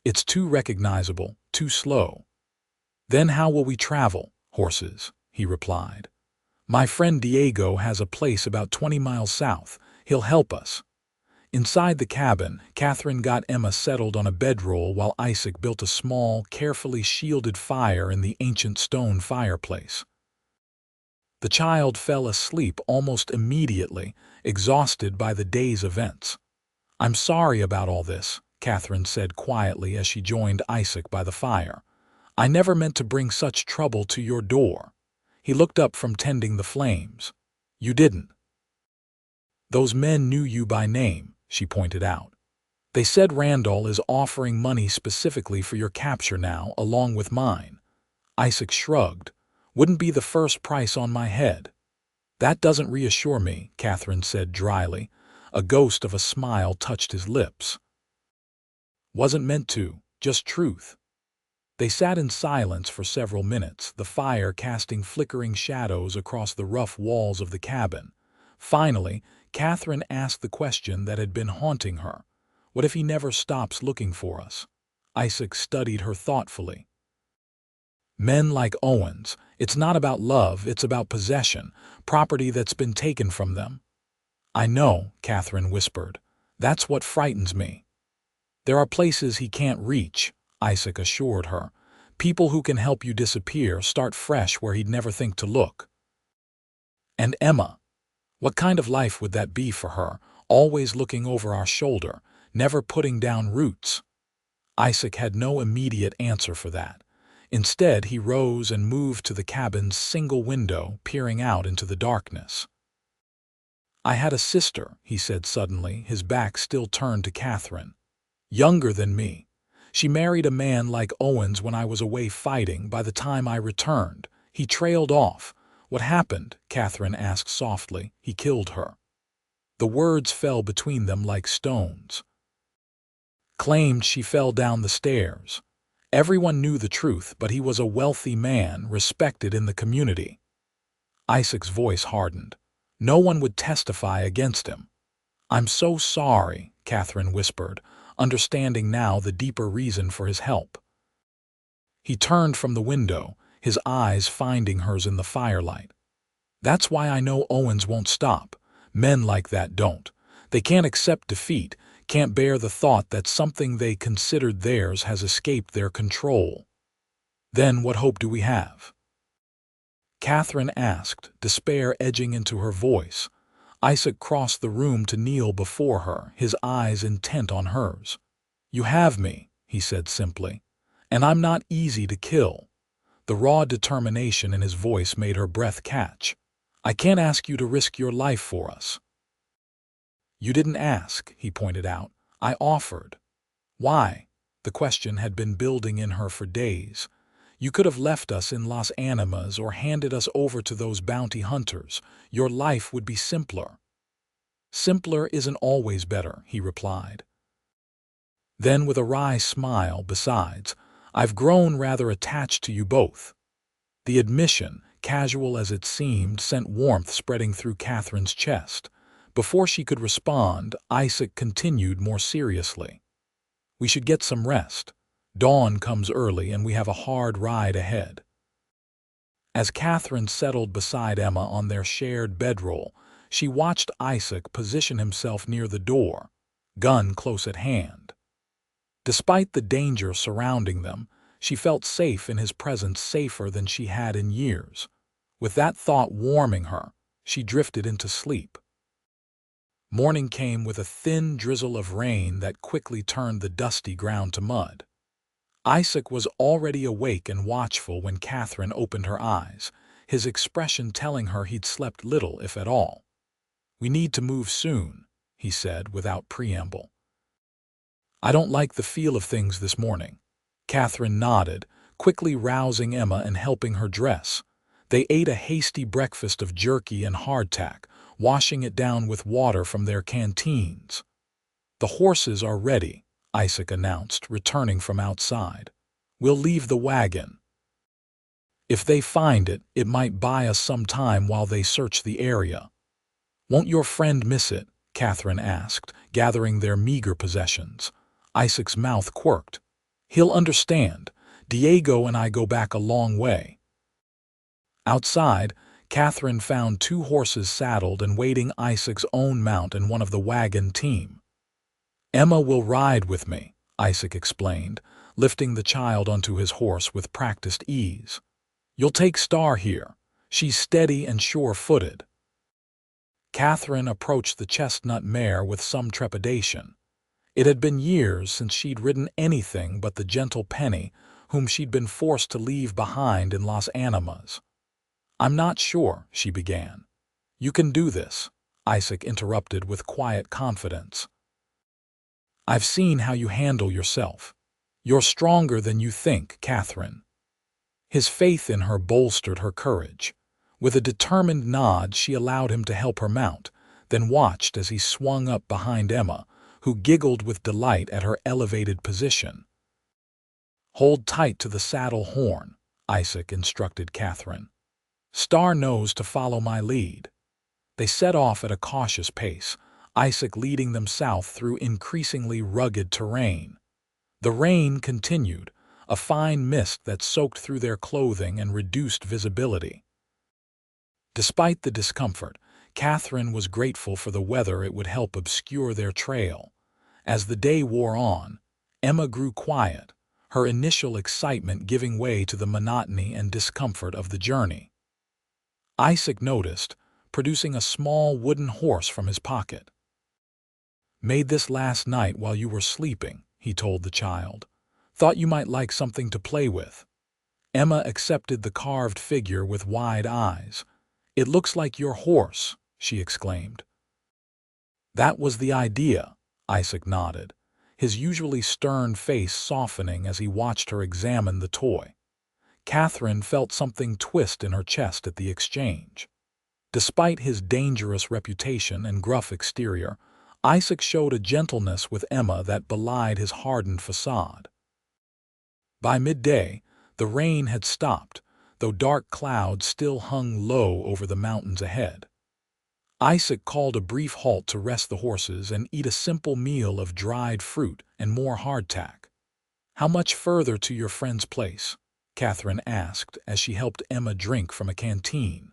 It's too recognizable, too slow." "Then how will we travel?" "Horses," he replied. "My friend Diego has a place about 20 miles south. He'll help us." Inside the cabin, Catherine got Emma settled on a bedroll while Isaac built a small, carefully shielded fire in the ancient stone fireplace. The child fell asleep almost immediately, exhausted by the day's events. "I'm sorry about all this," Catherine said quietly as she joined Isaac by the fire. "I never meant to bring such trouble to your door." He looked up from tending the flames. "You didn't. Those men knew you by name," she pointed out. "They said Randall is offering money specifically for your capture now, along with mine." Isaac shrugged. "Wouldn't be the first price on my head." "That doesn't reassure me," Catherine said dryly. A ghost of a smile touched his lips. "Wasn't meant to, just truth." They sat in silence for several minutes, the fire casting flickering shadows across the rough walls of the cabin. Finally, Catherine asked the question that had been haunting her. "What if he never stops looking for us?" Isaac studied her thoughtfully. "Men like Owens, it's not about love, it's about possession, property that's been taken from them." "I know," Catherine whispered. "That's what frightens me." "There are places he can't reach," Isaac assured her. "People who can help you disappear, start fresh where he'd never think to look." "And Emma? What kind of life would that be for her, always looking over our shoulder, never putting down roots?" Isaac had no immediate answer for that. Instead, he rose and moved to the cabin's single window, peering out into the darkness. "I had a sister," he said suddenly, his back still turned to Catherine. "Younger than me. She married a man like Owens when I was away fighting. By the time I returned, he trailed off." "What happened?" Catherine asked softly. "He killed her." The words fell between them like stones. "Claimed she fell down the stairs. Everyone knew the truth, but he was a wealthy man, respected in the community." Isaac's voice hardened. "No one would testify against him." "I'm so sorry," Catherine whispered, understanding now the deeper reason for his help. He turned from the window, his eyes finding hers in the firelight. "That's why I know Owens won't stop. Men like that don't. They can't accept defeat, can't bear the thought that something they considered theirs has escaped their control." "Then what hope do we have?" Catherine asked, despair edging into her voice. Isaac crossed the room to kneel before her, his eyes intent on hers. "You have me," he said simply, "and I'm not easy to kill." The raw determination in his voice made her breath catch. "I can't ask you to risk your life for us." "You didn't ask," he pointed out. "I offered." "Why?" The question had been building in her for days. "You could have left us in Las Animas or handed us over to those bounty hunters. Your life would be simpler." "Simpler isn't always better," he replied. Then with a wry smile, "Besides, I've grown rather attached to you both." The admission, casual as it seemed, sent warmth spreading through Catherine's chest. Before she could respond, Isaac continued more seriously. "We should get some rest. Dawn comes early and we have a hard ride ahead." As Catherine settled beside Emma on their shared bedroll, she watched Isaac position himself near the door, gun close at hand. Despite the danger surrounding them, she felt safe in his presence, safer than she had in years. With that thought warming her, she drifted into sleep. Morning came with a thin drizzle of rain that quickly turned the dusty ground to mud. Isaac was already awake and watchful when Catherine opened her eyes, his expression telling her he'd slept little, if at all. "We need to move soon," he said without preamble. "I don't like the feel of things this morning." Catherine nodded, quickly rousing Emma and helping her dress. They ate a hasty breakfast of jerky and hardtack, washing it down with water from their canteens. "The horses are ready," Isaac announced, returning from outside. "We'll leave the wagon. If they find it, it might buy us some time while they search the area." "Won't your friend miss it?" Catherine asked, gathering their meager possessions. Isaac's mouth quirked. "He'll understand. Diego and I go back a long way." Outside, Catherine found 2 horses saddled and waiting Isaac's own mount and one of the wagon team. "Emma will ride with me," Isaac explained, lifting the child onto his horse with practiced ease. "You'll take Star here. She's steady and sure-footed." Catherine approached the chestnut mare with some trepidation. It had been years since she'd ridden anything but the gentle Penny, whom she'd been forced to leave behind in Las Animas. "I'm not sure," she began. "You can do this," Isaac interrupted with quiet confidence. "I've seen how you handle yourself. You're stronger than you think, Catherine." His faith in her bolstered her courage. With a determined nod, she allowed him to help her mount, then watched as he swung up behind Emma, who giggled with delight at her elevated position. "Hold tight to the saddle horn," Isaac instructed Catherine. "Star knows to follow my lead." They set off at a cautious pace, Isaac leading them south through increasingly rugged terrain. The rain continued, a fine mist that soaked through their clothing and reduced visibility. Despite the discomfort, Catherine was grateful for the weather. It would help obscure their trail. As the day wore on, Emma grew quiet, her initial excitement giving way to the monotony and discomfort of the journey. Isaac noticed, producing a small wooden horse from his pocket. "Made this last night while you were sleeping," he told the child. "Thought you might like something to play with." Emma accepted the carved figure with wide eyes. "It looks like your horse," she exclaimed. "That was the idea," Isaac nodded, his usually stern face softening as he watched her examine the toy. Catherine felt something twist in her chest at the exchange. Despite his dangerous reputation and gruff exterior, Isaac showed a gentleness with Emma that belied his hardened facade. By midday, the rain had stopped, though dark clouds still hung low over the mountains ahead. Isaac called a brief halt to rest the horses and eat a simple meal of dried fruit and more hardtack. "How much further to your friend's place?" Catherine asked as she helped Emma drink from a canteen.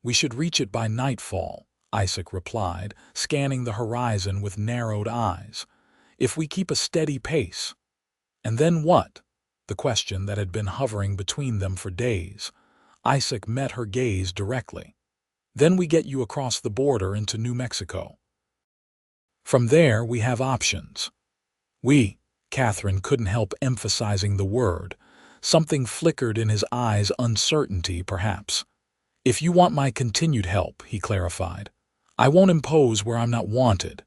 "We should reach it by nightfall," Isaac replied, scanning the horizon with narrowed eyes. "If we keep a steady pace." "And then what?" The question that had been hovering between them for days. Isaac met her gaze directly. "Then we get you across the border into New Mexico. From there, we have options." Catherine couldn't help emphasizing the word. Something flickered in his eyes, uncertainty, perhaps. "If you want my continued help," he clarified, "I won't impose where I'm not wanted."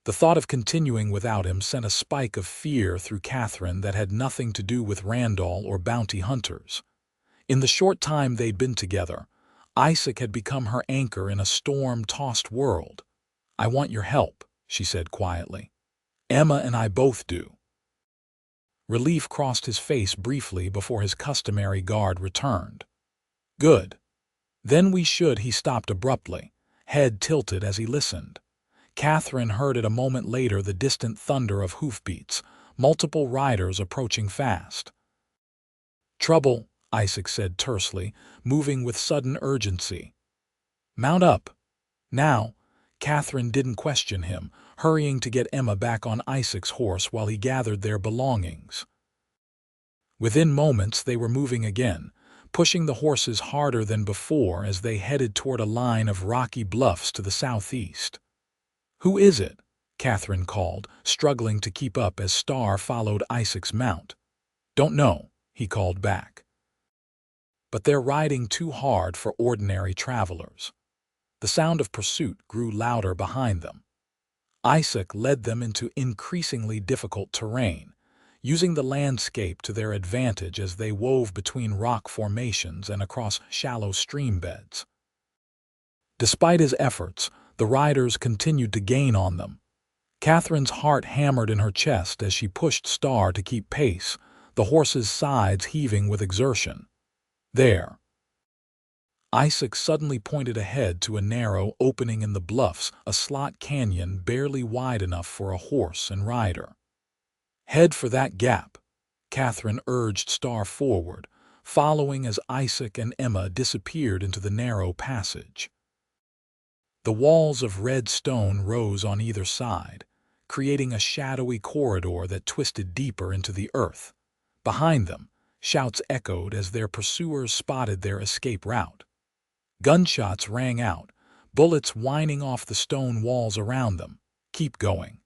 The thought of continuing without him sent a spike of fear through Catherine that had nothing to do with Randall or bounty hunters. In the short time they'd been together, Isaac had become her anchor in a storm-tossed world. "I want your help," she said quietly. "Emma and I both do." Relief crossed his face briefly before his customary guard returned. "Good. Then we should—" He stopped abruptly, head tilted as he listened. Catherine heard it a moment later, the distant thunder of hoofbeats, multiple riders approaching fast. "Trouble," Isaac said tersely, moving with sudden urgency. "Mount up." Now, Catherine didn't question him, hurrying to get Emma back on Isaac's horse while he gathered their belongings. Within moments they were moving again, pushing the horses harder than before as they headed toward a line of rocky bluffs to the southeast. "Who is it?" Catherine called, struggling to keep up as Star followed Isaac's mount. "Don't know," he called back. "But they're riding too hard for ordinary travelers." The sound of pursuit grew louder behind them. Isaac led them into increasingly difficult terrain, using the landscape to their advantage as they wove between rock formations and across shallow stream beds. Despite his efforts, the riders continued to gain on them. Catherine's heart hammered in her chest as she pushed Star to keep pace, the horse's sides heaving with exertion. "There." Isaac suddenly pointed ahead to a narrow opening in the bluffs, a slot canyon barely wide enough for a horse and rider. "Head for that gap." Catherine urged Star forward, following as Isaac and Emma disappeared into the narrow passage. The walls of red stone rose on either side, creating a shadowy corridor that twisted deeper into the earth. Behind them, shouts echoed as their pursuers spotted their escape route. Gunshots rang out, bullets whining off the stone walls around them. "Keep going."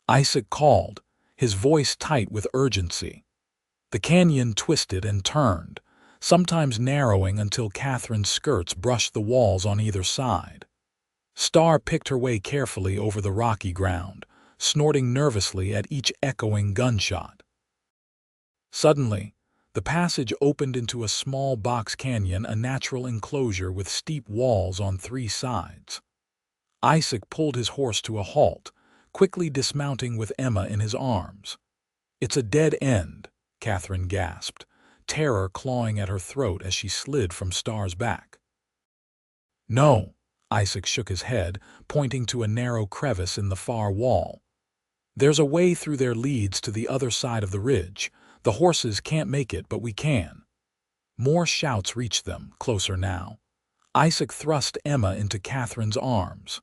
Isaac called, his voice tight with urgency. The canyon twisted and turned, sometimes narrowing until Catherine's skirts brushed the walls on either side. Star picked her way carefully over the rocky ground, snorting nervously at each echoing gunshot. Suddenly, the passage opened into a small box canyon, a natural enclosure with steep walls on three sides. Isaac pulled his horse to a halt, quickly dismounting with Emma in his arms. "It's a dead end," Catherine gasped, terror clawing at her throat as she slid from Star's back. "No," Isaac shook his head, pointing to a narrow crevice in the far wall. "There's a way through there, leads to the other side of the ridge. The horses can't make it, but we can." More shouts reached them, closer now. Isaac thrust Emma into Catherine's arms.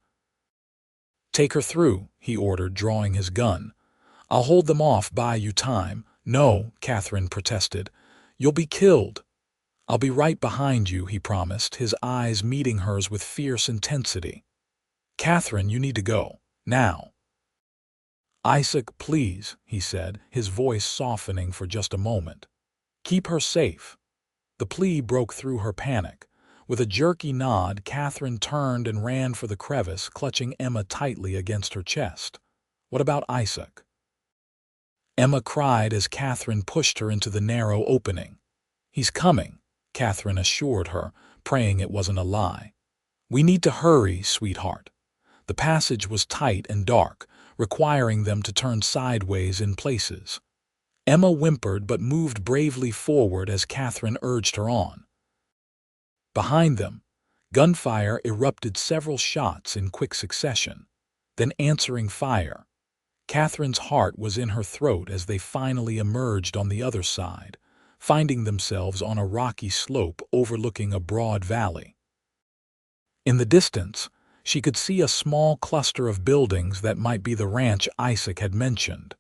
"Take her through," he ordered, drawing his gun. "I'll hold them off, buy you time." "No," Catherine protested. "You'll be killed." "I'll be right behind you," he promised, his eyes meeting hers with fierce intensity. "Catherine, you need to go. Now." "Isaac, please," he said, his voice softening for just a moment. "Keep her safe." The plea broke through her panic. With a jerky nod, Catherine turned and ran for the crevice, clutching Emma tightly against her chest. "What about Isaac?" Emma cried as Catherine pushed her into the narrow opening. "He's coming," Catherine assured her, praying it wasn't a lie. "We need to hurry, sweetheart." The passage was tight and dark, requiring them to turn sideways in places. Emma whimpered but moved bravely forward as Catherine urged her on. Behind them, Gunfire erupted several shots in quick succession, then answering fire. Catherine's heart was in her throat as they finally emerged on the other side, finding themselves on a rocky slope overlooking a broad valley. In the distance, she could see a small cluster of buildings that might be the ranch Isaac had mentioned.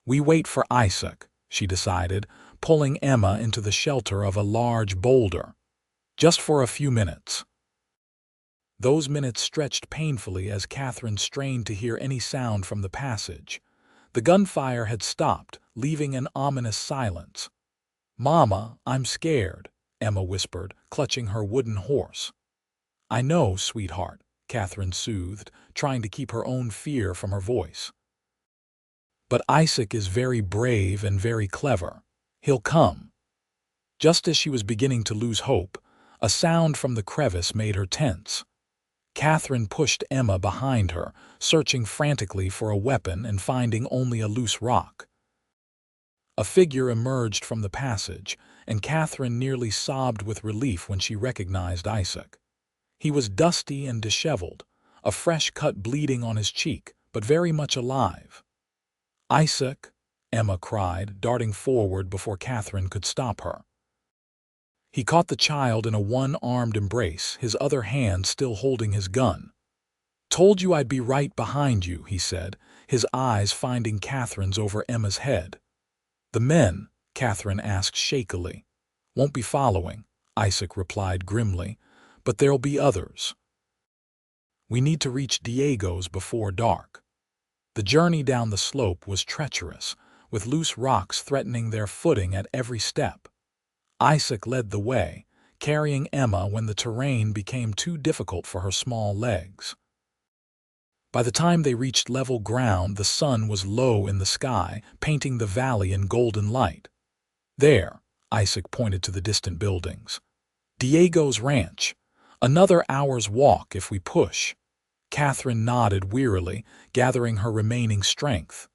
"We wait for Isaac," she decided, pulling Emma into the shelter of a large boulder. "Just for a few minutes." Those minutes stretched painfully as Catherine strained to hear any sound from the passage. The gunfire had stopped, leaving an ominous silence. "Mama, I'm scared," Emma whispered, clutching her wooden horse. "I know, sweetheart," Catherine soothed, trying to keep her own fear from her voice. "But Isaac is very brave and very clever. He'll come." Just as she was beginning to lose hope, a sound from the crevice made her tense. Catherine pushed Emma behind her, searching frantically for a weapon and finding only a loose rock. A figure emerged from the passage, and Catherine nearly sobbed with relief when she recognized Isaac. He was dusty and disheveled, a fresh cut bleeding on his cheek, but very much alive. "Isaac!" Emma cried, darting forward before Catherine could stop her. He caught the child in a one-armed embrace, his other hand still holding his gun. "Told you I'd be right behind you," he said, his eyes finding Catherine's over Emma's head. "The men?" Catherine asked shakily. "Won't be following," Isaac replied grimly, "but there'll be others. We need to reach Diego's before dark." The journey down the slope was treacherous, with loose rocks threatening their footing at every step. Isaac led the way, carrying Emma when the terrain became too difficult for her small legs. By the time they reached level ground, the sun was low in the sky, painting the valley in golden light. "There," Isaac pointed to the distant buildings. "Diego's ranch. Another hour's walk if we push." Catherine nodded wearily, gathering her remaining strength.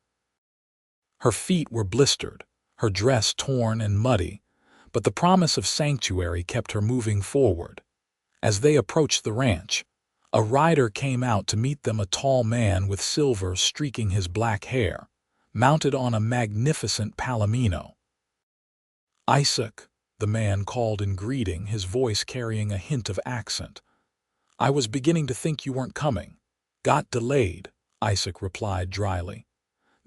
Her feet were blistered, her dress torn and muddy, but the promise of sanctuary kept her moving forward. As they approached the ranch, a rider came out to meet them, a tall man with silver streaking his black hair, mounted on a magnificent palomino. "Isaac," the man called in greeting, his voice carrying a hint of accent. "I was beginning to think you weren't coming." "Got delayed," Isaac replied dryly.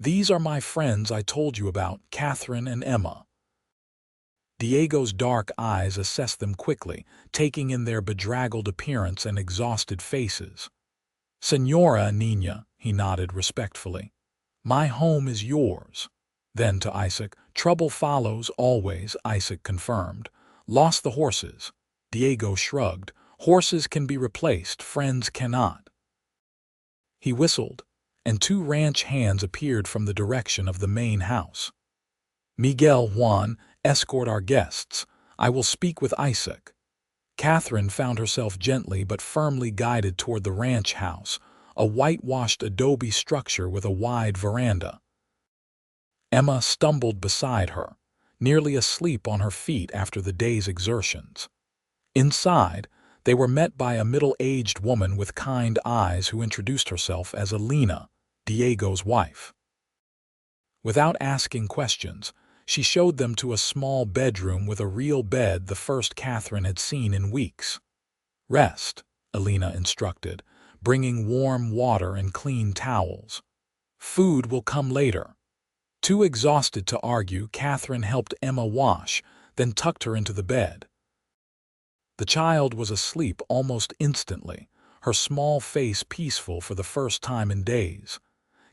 "These are my friends I told you about, Catherine and Emma." Diego's dark eyes assessed them quickly, taking in their bedraggled appearance and exhausted faces. "Señora Niña," he nodded respectfully. "My home is yours." Then to Isaac, "Trouble follows always," Isaac confirmed. "Lost the horses." Diego shrugged. "Horses can be replaced, friends cannot." He whistled, and two ranch hands appeared from the direction of the main house. "Miguel, Juan, escort our guests. I will speak with Isaac." Catherine found herself gently but firmly guided toward the ranch house, a whitewashed adobe structure with a wide veranda. Emma stumbled beside her, nearly asleep on her feet after the day's exertions. Inside, they were met by a middle-aged woman with kind eyes who introduced herself as Alina, Diego's wife. Without asking questions, she showed them to a small bedroom with a real bed, the first Catherine had seen in weeks. "Rest," Alina instructed, bringing warm water and clean towels. "Food will come later." Too exhausted to argue, Catherine helped Emma wash, then tucked her into the bed. The child was asleep almost instantly, her small face peaceful for the first time in days.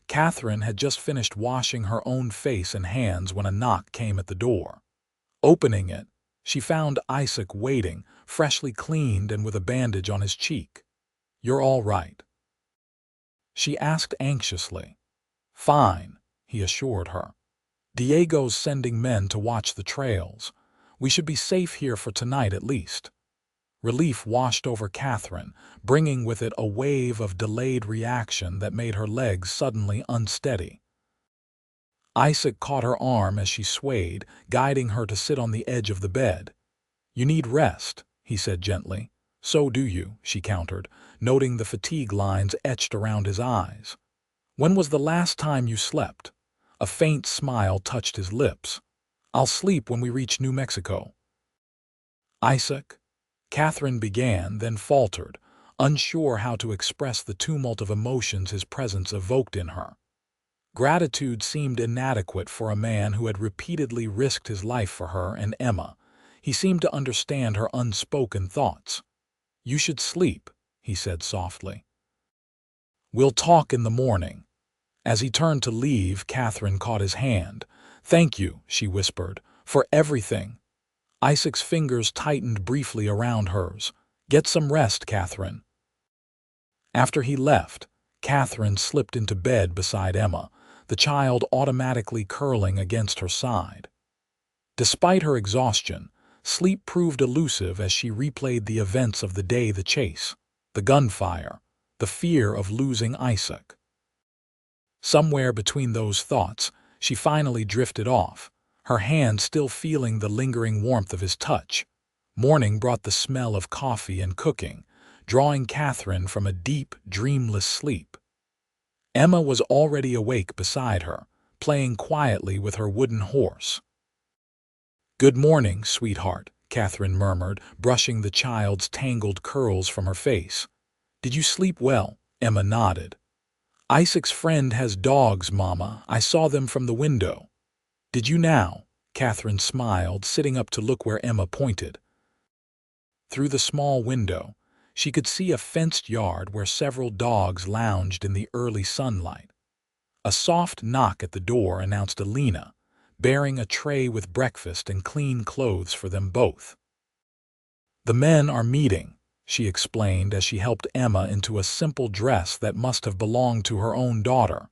Catherine had just finished washing her own face and hands when a knock came at the door. Opening it, she found Isaac waiting, freshly cleaned and with a bandage on his cheek. "You're all right?" she asked anxiously. "Fine," he assured her. "Diego's sending men to watch the trails. We should be safe here for tonight at least." Relief washed over Catherine, bringing with it a wave of delayed reaction that made her legs suddenly unsteady. Isaac caught her arm as she swayed, guiding her to sit on the edge of the bed. "You need rest," he said gently. So do you, she countered, noting the fatigue lines etched around his eyes. When was the last time you slept? A faint smile touched his lips. I'll sleep when we reach New Mexico. Isaac? Catherine began, then faltered, unsure how to express the tumult of emotions his presence evoked in her. Gratitude seemed inadequate for a man who had repeatedly risked his life for her and Emma. He seemed to understand her unspoken thoughts. You should sleep, he said softly. We'll talk in the morning. As he turned to leave, Catherine caught his hand. Thank you, she whispered, for everything. Isaac's fingers tightened briefly around hers. Get some rest, Catherine. After he left, Catherine slipped into bed beside Emma, the child automatically curling against her side. Despite her exhaustion, sleep proved elusive as she replayed the events of the day: the chase, the gunfire, the fear of losing Isaac. Somewhere between those thoughts, she finally drifted off, her hand still feeling the lingering warmth of his touch. Morning brought the smell of coffee and cooking, drawing Catherine from a deep, dreamless sleep. Emma was already awake beside her, playing quietly with her wooden horse. Good morning, sweetheart, Catherine murmured, brushing the child's tangled curls from her face. Did you sleep well? Emma nodded. Isaac's friend has dogs, Mama. I saw them from the window. Did you now? Catherine smiled, sitting up to look where Emma pointed. Through the small window, she could see a fenced yard where several dogs lounged in the early sunlight. A soft knock at the door announced Alina, bearing a tray with breakfast and clean clothes for them both. The men are meeting, she explained as she helped Emma into a simple dress that must have belonged to her own daughter.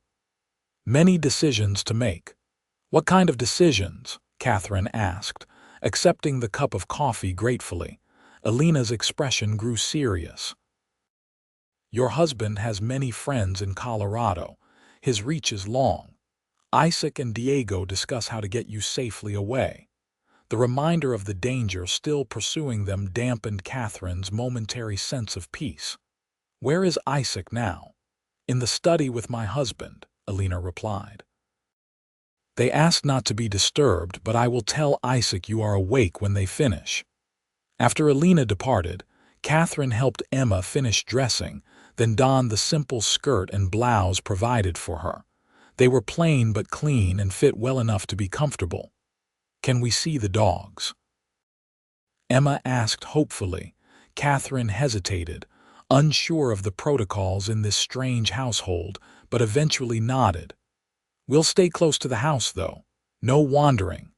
Many decisions to make. What kind of decisions? Catherine asked, accepting the cup of coffee gratefully. Alina's expression grew serious. Your husband has many friends in Colorado. His reach is long. Isaac and Diego discuss how to get you safely away. The reminder of the danger still pursuing them dampened Catherine's momentary sense of peace. Where is Isaac now? In the study with my husband, Alina replied. They asked not to be disturbed, but I will tell Isaac you are awake when they finish. After Alina departed, Catherine helped Emma finish dressing, then donned the simple skirt and blouse provided for her. They were plain but clean and fit well enough to be comfortable. Can we see the dogs? Emma asked hopefully. Catherine hesitated, unsure of the protocols in this strange household, but eventually nodded. We'll stay close to the house, though. No wandering.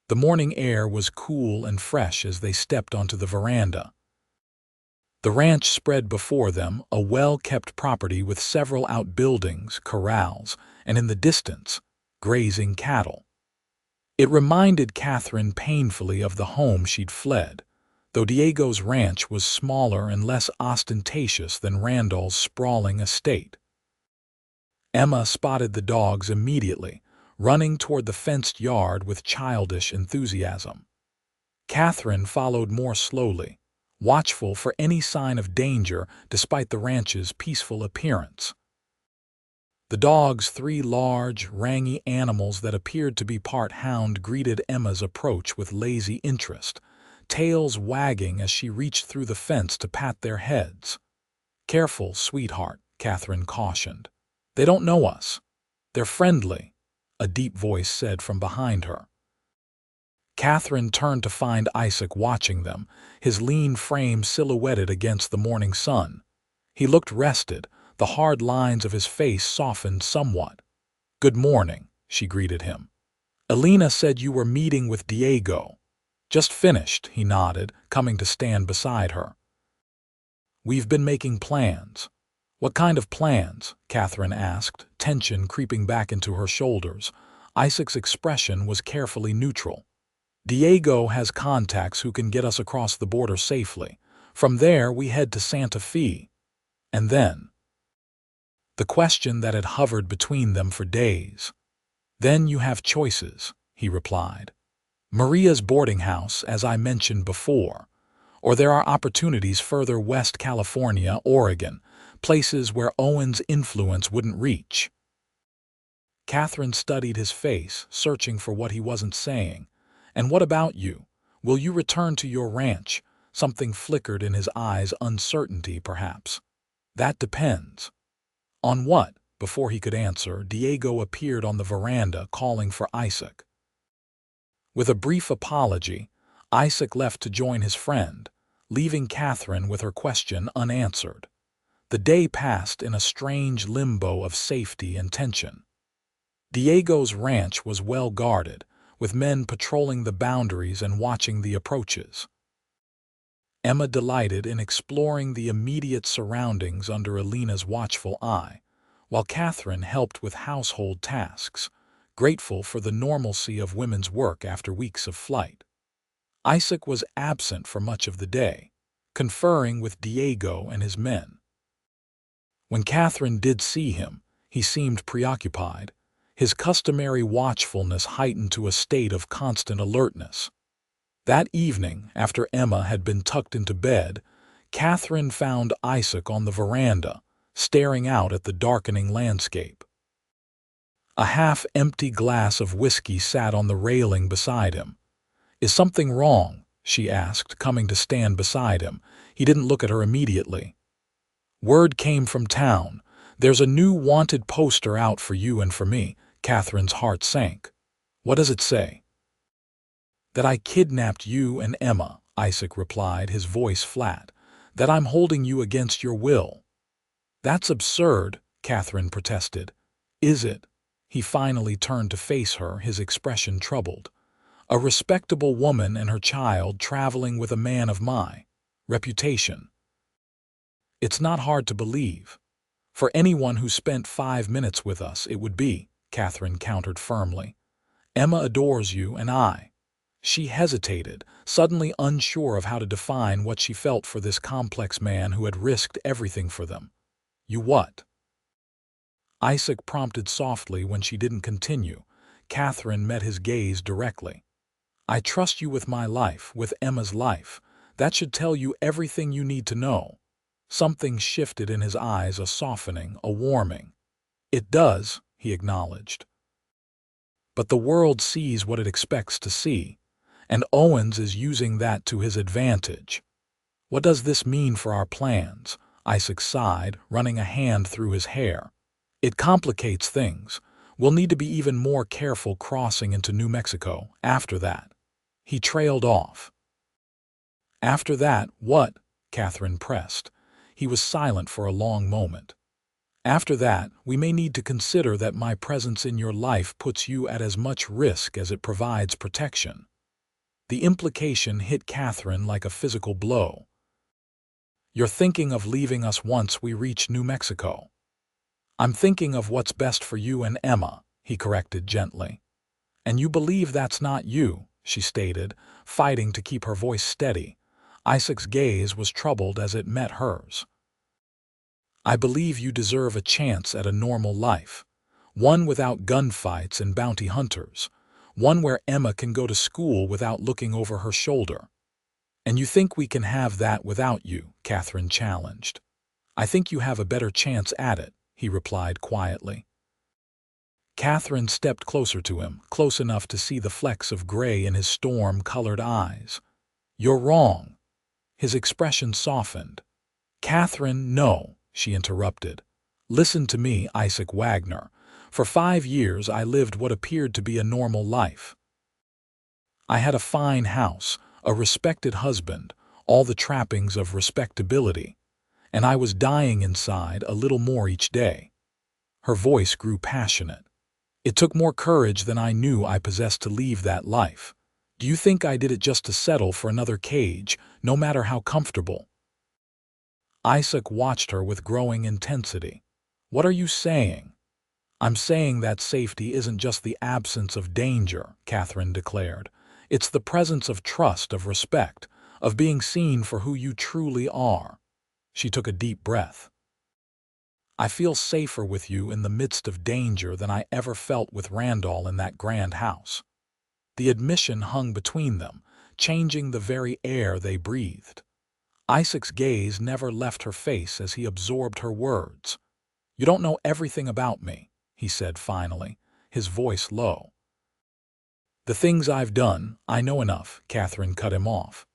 The morning air was cool and fresh as they stepped onto the veranda. The ranch spread before them, a well-kept property with several outbuildings, corrals, and in the distance, grazing cattle. It reminded Catherine painfully of the home she'd fled, though Diego's ranch was smaller and less ostentatious than Randall's sprawling estate. Emma spotted the dogs immediately, running toward the fenced yard with childish enthusiasm. Catherine followed more slowly, watchful for any sign of danger despite the ranch's peaceful appearance. The dogs, three large, rangy animals that appeared to be part hound, greeted Emma's approach with lazy interest, tails wagging as she reached through the fence to pat their heads. Careful, sweetheart, Catherine cautioned. They don't know us. They're friendly, a deep voice said from behind her. Catherine turned to find Isaac watching them, his lean frame silhouetted against the morning sun. He looked rested, the hard lines of his face softened somewhat. Good morning, she greeted him. Alina said you were meeting with Diego. Just finished, he nodded, coming to stand beside her. We've been making plans. What kind of plans? Catherine asked, tension creeping back into her shoulders. Isaac's expression was carefully neutral. Diego has contacts who can get us across the border safely. From there, we head to Santa Fe. And then? The question that had hovered between them for days. Then you have choices, he replied. Maria's boarding house, as I mentioned before, Or there are opportunities further west, California, Oregon, places where Owens' influence wouldn't reach. Catherine studied his face, searching for what he wasn't saying. And what about you? Will you return to your ranch? Something flickered in his eyes, uncertainty, perhaps. That depends. On what? Before he could answer, Diego appeared on the veranda, calling for Isaac. With a brief apology, Isaac left to join his friend, leaving Catherine with her question unanswered. The day passed in a strange limbo of safety and tension. Diego's ranch was well guarded, with men patrolling the boundaries and watching the approaches. Emma delighted in exploring the immediate surroundings under Alina's watchful eye, while Catherine helped with household tasks, grateful for the normalcy of women's work after weeks of flight. Isaac was absent for much of the day, conferring with Diego and his men. When Catherine did see him, he seemed preoccupied, his customary watchfulness heightened to a state of constant alertness. That evening, after Emma had been tucked into bed, Catherine found Isaac on the veranda, staring out at the darkening landscape. A half-empty glass of whiskey sat on the railing beside him. "Is something wrong?" she asked, coming to stand beside him. He didn't look at her immediately. "Word came from town. There's a new wanted poster out for you and for me." Catherine's heart sank. "What does it say?" "That I kidnapped you and Emma," Isaac replied, his voice flat. "That I'm holding you against your will." "That's absurd," Catherine protested. "Is it?" He finally turned to face her, his expression troubled. "A respectable woman and her child traveling with a man of my reputation." "It's not hard to believe. For anyone who spent 5 minutes with us, it would be," Catherine countered firmly. "Emma adores you and I." She hesitated, suddenly unsure of how to define what she felt for this complex man who had risked everything for them. "You what?" Isaac prompted softly when she didn't continue. Catherine met his gaze directly. "I trust you with my life, with Emma's life. That should tell you everything you need to know." Something shifted in his eyes, a softening, a warming. "It does," he acknowledged. "But the world sees what it expects to see, and Owens is using that to his advantage." "What does this mean for our plans?" Isaac sighed, running a hand through his hair. "It complicates things. We'll need to be even more careful crossing into New Mexico after that." He trailed off. "After that, what?" Catherine pressed. He was silent for a long moment. "After that, we may need to consider that my presence in your life puts you at as much risk as it provides protection." The implication hit Catherine like a physical blow. "You're thinking of leaving us once we reach New Mexico." "I'm thinking of what's best for you and Emma," he corrected gently. "And you believe that's not you," she stated, fighting to keep her voice steady. Isaac's gaze was troubled as it met hers. "I believe you deserve a chance at a normal life. One without gunfights and bounty hunters. One where Emma can go to school without looking over her shoulder." "And you think we can have that without you?" Catherine challenged. "I think you have a better chance at it," he replied quietly. Catherine stepped closer to him, close enough to see the flecks of gray in his storm-colored eyes. "You're wrong." His expression softened. "Catherine, no," she interrupted. "Listen to me, Isaac Wagner. For 5 years I lived what appeared to be a normal life. I had a fine house, a respected husband, all the trappings of respectability, and I was dying inside a little more each day." Her voice grew passionate. "It took more courage than I knew I possessed to leave that life. Do you think I did it just to settle for another cage, no matter how comfortable?" Isaac watched her with growing intensity. "What are you saying?" "I'm saying that safety isn't just the absence of danger," Catherine declared. "It's the presence of trust, of respect, of being seen for who you truly are." She took a deep breath. "I feel safer with you in the midst of danger than I ever felt with Randall in that grand house." The admission hung between them, changing the very air they breathed. Isaac's gaze never left her face as he absorbed her words. "You don't know everything about me," he said finally, his voice low. "The things I've done, I know enough," Catherine cut him off.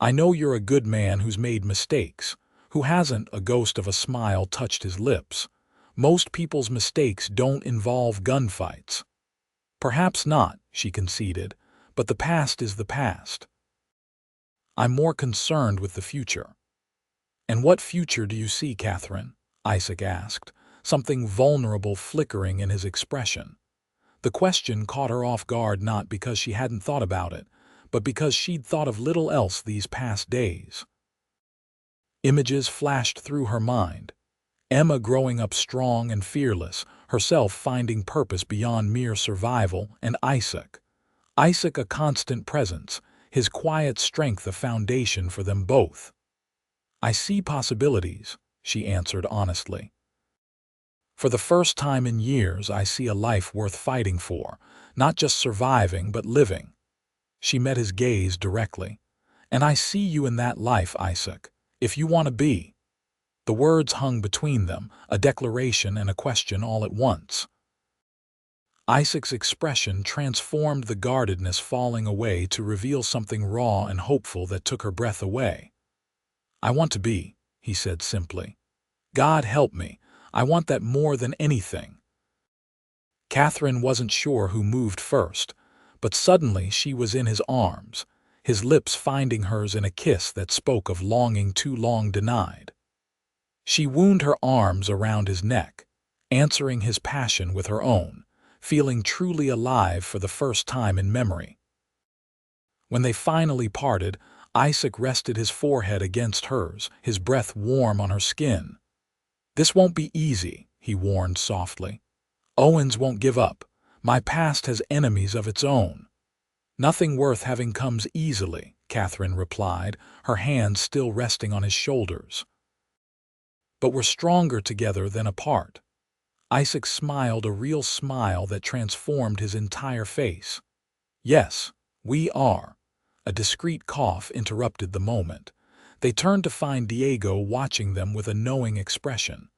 "I know you're a good man who's made mistakes, who hasn't." A ghost of a smile touched his lips. "Most people's mistakes don't involve gunfights." "Perhaps not," she conceded, "but the past is the past. I'm more concerned with the future." "And what future do you see, Catherine?" Isaac asked, something vulnerable flickering in his expression. The question caught her off guard, not because she hadn't thought about it, but because she'd thought of little else these past days. Images flashed through her mind. Emma growing up strong and fearless, herself finding purpose beyond mere survival, and Isaac. Isaac a constant presence, his quiet strength a foundation for them both. "I see possibilities," she answered honestly. "For the first time in years, I see a life worth fighting for, not just surviving but living." She met his gaze directly. "And I see you in that life, Isaac, if you want to be." The words hung between them, a declaration and a question all at once. Isaac's expression transformed, the guardedness falling away to reveal something raw and hopeful that took her breath away. "I want to be," he said simply. "God help me, I want that more than anything." Catherine wasn't sure who moved first, but suddenly she was in his arms, his lips finding hers in a kiss that spoke of longing too long denied. She wound her arms around his neck, answering his passion with her own, feeling truly alive for the first time in memory. When they finally parted, Isaac rested his forehead against hers, his breath warm on her skin. "This won't be easy," he warned softly. "Owens won't give up. My past has enemies of its own." "Nothing worth having comes easily," Catherine replied, her hands still resting on his shoulders. "But we're stronger together than apart." Isaac smiled, a real smile that transformed his entire face. "Yes, we are." A discreet cough interrupted the moment. They turned to find Diego watching them with a knowing expression.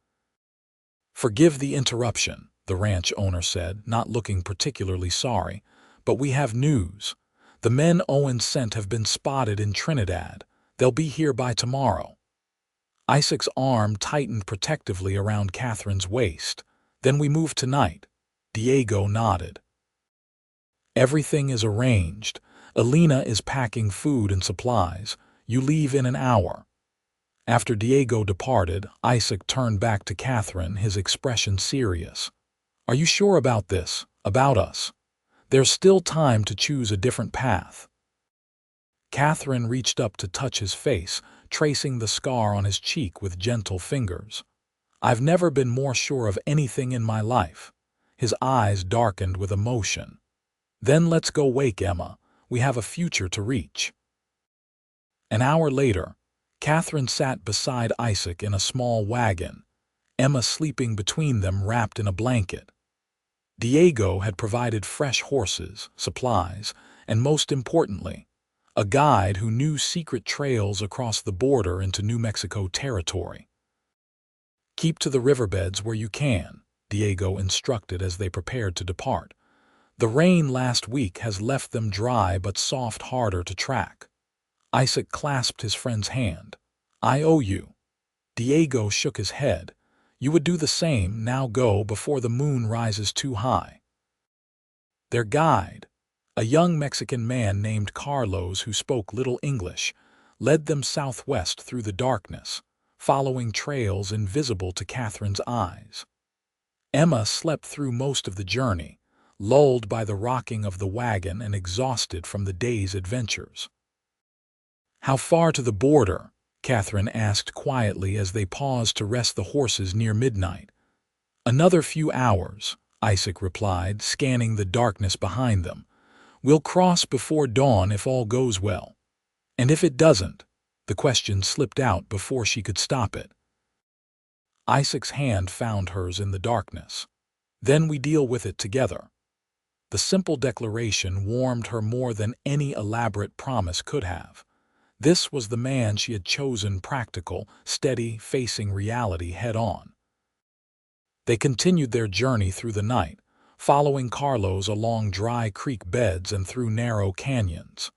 "Forgive the interruption," the ranch owner said, not looking particularly sorry, "but we have news. The men Owens sent have been spotted in Trinidad. They'll be here by tomorrow." Isaac's arm tightened protectively around Catherine's waist. "Then we move tonight." Diego nodded. "Everything is arranged. Elena is packing food and supplies. You leave in an hour." After Diego departed, Isaac turned back to Catherine, his expression serious. "Are you sure about this, about us? There's still time to choose a different path." Catherine reached up to touch his face, tracing the scar on his cheek with gentle fingers. "I've never been more sure of anything in my life." His eyes darkened with emotion. "Then let's go wake Emma. We have a future to reach." An hour later, Catherine sat beside Isaac in a small wagon, Emma sleeping between them wrapped in a blanket. Diego had provided fresh horses, supplies, and most importantly, a guide who knew secret trails across the border into New Mexico territory. "Keep to the riverbeds where you can," Diego instructed as they prepared to depart. "The rain last week has left them dry but soft, harder to track." Isaac clasped his friend's hand. "I owe you." Diego shook his head. "You would do the same. Now go before the moon rises too high." Their guide, a young Mexican man named Carlos who spoke little English, led them southwest through the darkness, following trails invisible to Catherine's eyes. Emma slept through most of the journey, lulled by the rocking of the wagon and exhausted from the day's adventures. "How far to the border?" Catherine asked quietly as they paused to rest the horses near midnight. "Another few hours," Isaac replied, scanning the darkness behind them. "We'll cross before dawn if all goes well." "And if it doesn't?" The question slipped out before she could stop it. Isaac's hand found hers in the darkness. "Then we deal with it together." The simple declaration warmed her more than any elaborate promise could have. This was the man she had chosen, practical, steady, facing reality head-on. They continued their journey through the night, following Carlos along dry creek beds and through narrow canyons.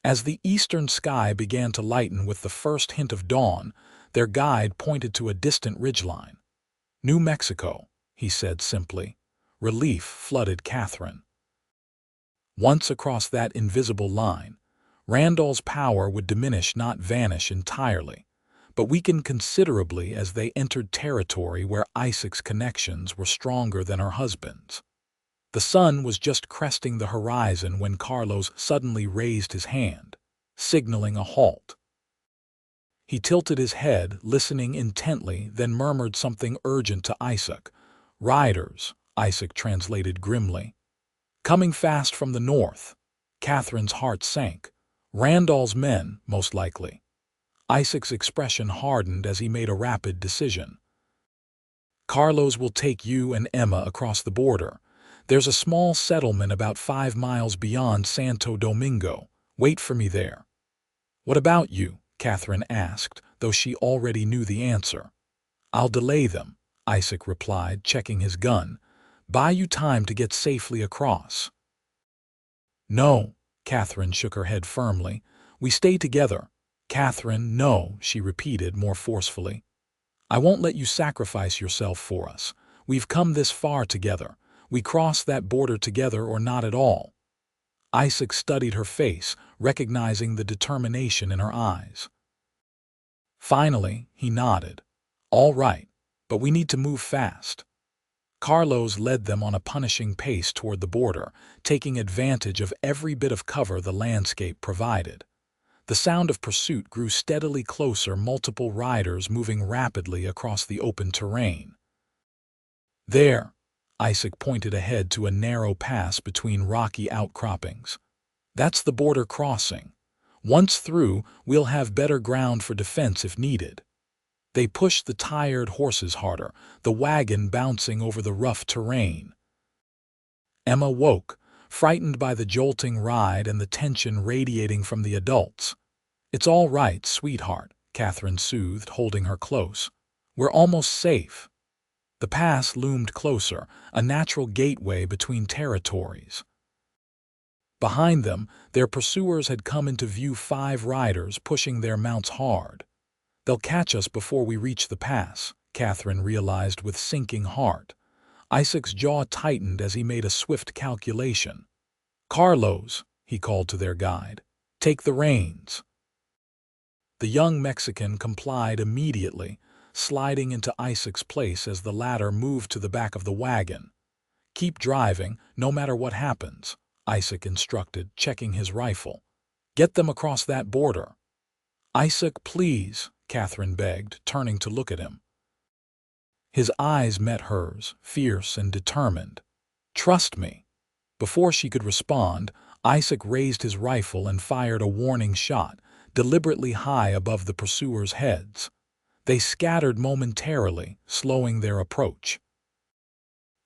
As the eastern sky began to lighten with the first hint of dawn, their guide pointed to a distant ridgeline. "New Mexico," he said simply. Relief flooded Catherine. Once across that invisible line, Randall's power would diminish, not vanish entirely, but weaken considerably as they entered territory where Isaac's connections were stronger than her husband's. The sun was just cresting the horizon when Carlos suddenly raised his hand, signaling a halt. He tilted his head, listening intently, then murmured something urgent to Isaac. "Riders," Isaac translated grimly. "Coming fast from the north." Catherine's heart sank. Randall's men, most likely. Isaac's expression hardened as he made a rapid decision. "Carlos will take you and Emma across the border. There's a small settlement about 5 miles beyond Santo Domingo. Wait for me there." "What about you?" Catherine asked, though she already knew the answer. "I'll delay them," Isaac replied, checking his gun. "Buy you time to get safely across." "No," Catherine shook her head firmly. "We stay together." "Catherine, no," she repeated more forcefully. "I won't let you sacrifice yourself for us. We've come this far together. We cross that border together or not at all." Isaac studied her face, recognizing the determination in her eyes. Finally, he nodded. "All right, but we need to move fast." Carlos led them on a punishing pace toward the border, taking advantage of every bit of cover the landscape provided. The sound of pursuit grew steadily closer, multiple riders moving rapidly across the open terrain. "There," Isaac pointed ahead to a narrow pass between rocky outcroppings. "That's the border crossing. Once through, we'll have better ground for defense if needed." They pushed the tired horses harder, the wagon bouncing over the rough terrain. Emma woke, frightened by the jolting ride and the tension radiating from the adults. "It's all right, sweetheart," Catherine soothed, holding her close. "We're almost safe." The pass loomed closer, a natural gateway between territories. Behind them, their pursuers had come into view, 5 riders pushing their mounts hard. "They'll catch us before we reach the pass," Catherine realized with sinking heart. Isaac's jaw tightened as he made a swift calculation. "Carlos," he called to their guide, "take the reins." The young Mexican complied immediately, sliding into Isaac's place as the latter moved to the back of the wagon. "Keep driving, no matter what happens," Isaac instructed, checking his rifle. "Get them across that border." "Isaac, please," Catherine begged, turning to look at him. His eyes met hers, fierce and determined. "Trust me." Before she could respond, Isaac raised his rifle and fired a warning shot, deliberately high above the pursuers' heads. They scattered momentarily, slowing their approach.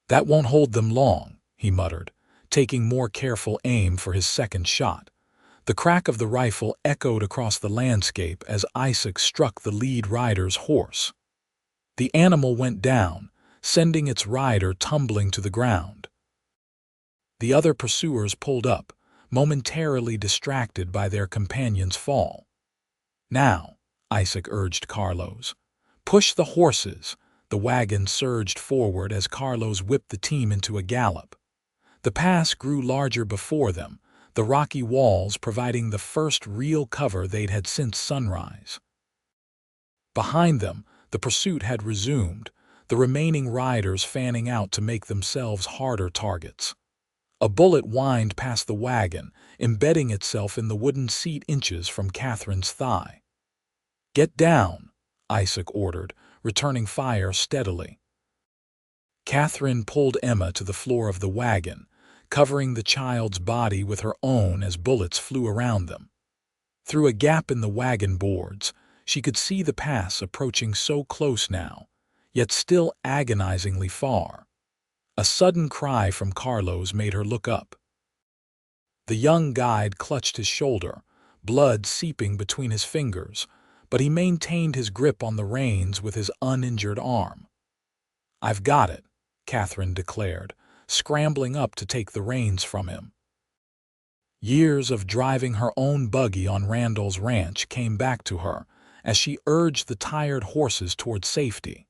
"That won't hold them long," he muttered, taking more careful aim for his second shot. The crack of the rifle echoed across the landscape as Isaac struck the lead rider's horse. The animal went down, sending its rider tumbling to the ground. The other pursuers pulled up, momentarily distracted by their companion's fall. "Now," Isaac urged Carlos. "Push the horses." The wagon surged forward as Carlos whipped the team into a gallop. The pass grew larger before them, the rocky walls providing the first real cover they'd had since sunrise. Behind them, the pursuit had resumed, the remaining riders fanning out to make themselves harder targets. A bullet whined past the wagon, embedding itself in the wooden seat inches from Catherine's thigh. "Get down," Isaac ordered, returning fire steadily. Catherine pulled Emma to the floor of the wagon, covering the child's body with her own as bullets flew around them. Through a gap in the wagon boards, she could see the pass approaching so close now, yet still agonizingly far. A sudden cry from Carlos made her look up. The young guide clutched his shoulder, blood seeping between his fingers, but he maintained his grip on the reins with his uninjured arm. "I've got it," Catherine declared, scrambling up to take the reins from him. Years of driving her own buggy on Randall's ranch came back to her as she urged the tired horses toward safety.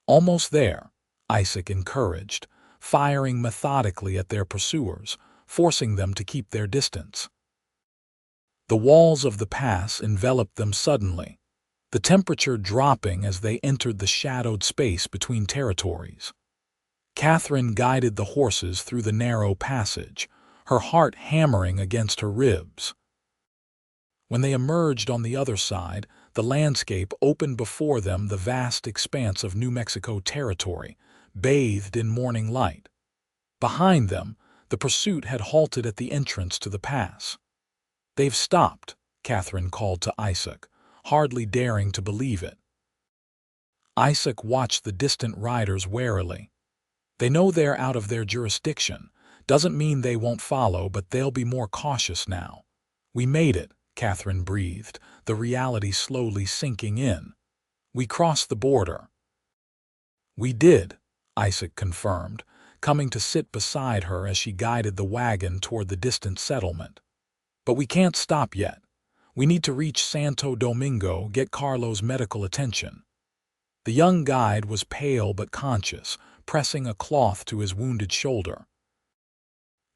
"Almost there," Isaac encouraged, firing methodically at their pursuers, forcing them to keep their distance. The walls of the pass enveloped them suddenly, the temperature dropping as they entered the shadowed space between territories. Catherine guided the horses through the narrow passage, her heart hammering against her ribs. When they emerged on the other side, the landscape opened before them, the vast expanse of New Mexico territory, bathed in morning light. Behind them, the pursuit had halted at the entrance to the pass. "They've stopped," Catherine called to Isaac, hardly daring to believe it. Isaac watched the distant riders warily. "They know they're out of their jurisdiction. Doesn't mean they won't follow, but they'll be more cautious now." "We made it," Catherine breathed, the reality slowly sinking in. "We crossed the border." "We did," Isaac confirmed, coming to sit beside her as she guided the wagon toward the distant settlement. "But we can't stop yet. We need to reach Santo Domingo, get Carlos medical attention." The young guide was pale but conscious, pressing a cloth to his wounded shoulder.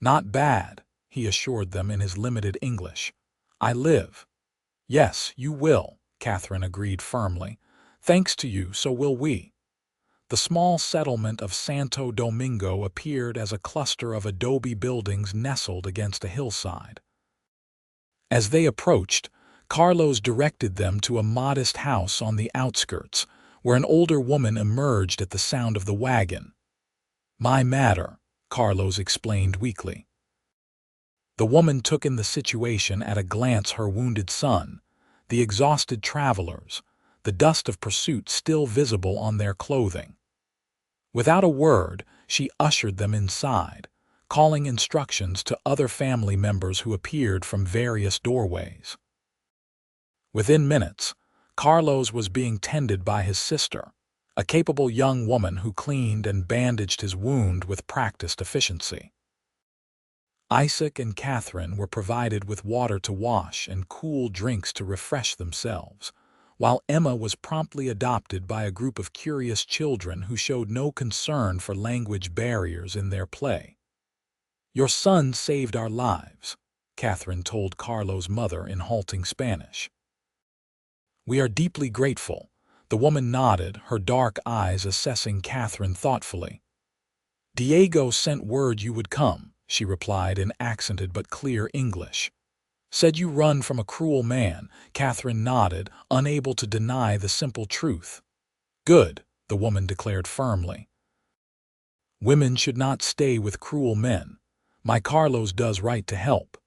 "Not bad," he assured them in his limited English. "I live." "Yes, you will," Catherine agreed firmly. "Thanks to you, so will we." The small settlement of Santo Domingo appeared as a cluster of adobe buildings nestled against a hillside. As they approached, Carlos directed them to a modest house on the outskirts, where an older woman emerged at the sound of the wagon. "My matter," Carlos explained weakly. The woman took in the situation at a glance: her wounded son, the exhausted travelers, the dust of pursuit still visible on their clothing. Without a word, she ushered them inside, calling instructions to other family members who appeared from various doorways. Within minutes, Carlos was being tended by his sister, a capable young woman who cleaned and bandaged his wound with practiced efficiency. Isaac and Catherine were provided with water to wash and cool drinks to refresh themselves, while Emma was promptly adopted by a group of curious children who showed no concern for language barriers in their play. "Your son saved our lives," Catherine told Carlos' mother in halting Spanish. "We are deeply grateful," the woman nodded, her dark eyes assessing Catherine thoughtfully. "Diego sent word you would come," she replied in accented but clear English. "Said you run from a cruel man," Catherine nodded, unable to deny the simple truth. "Good," the woman declared firmly. "Women should not stay with cruel men. My Carlos does right to help."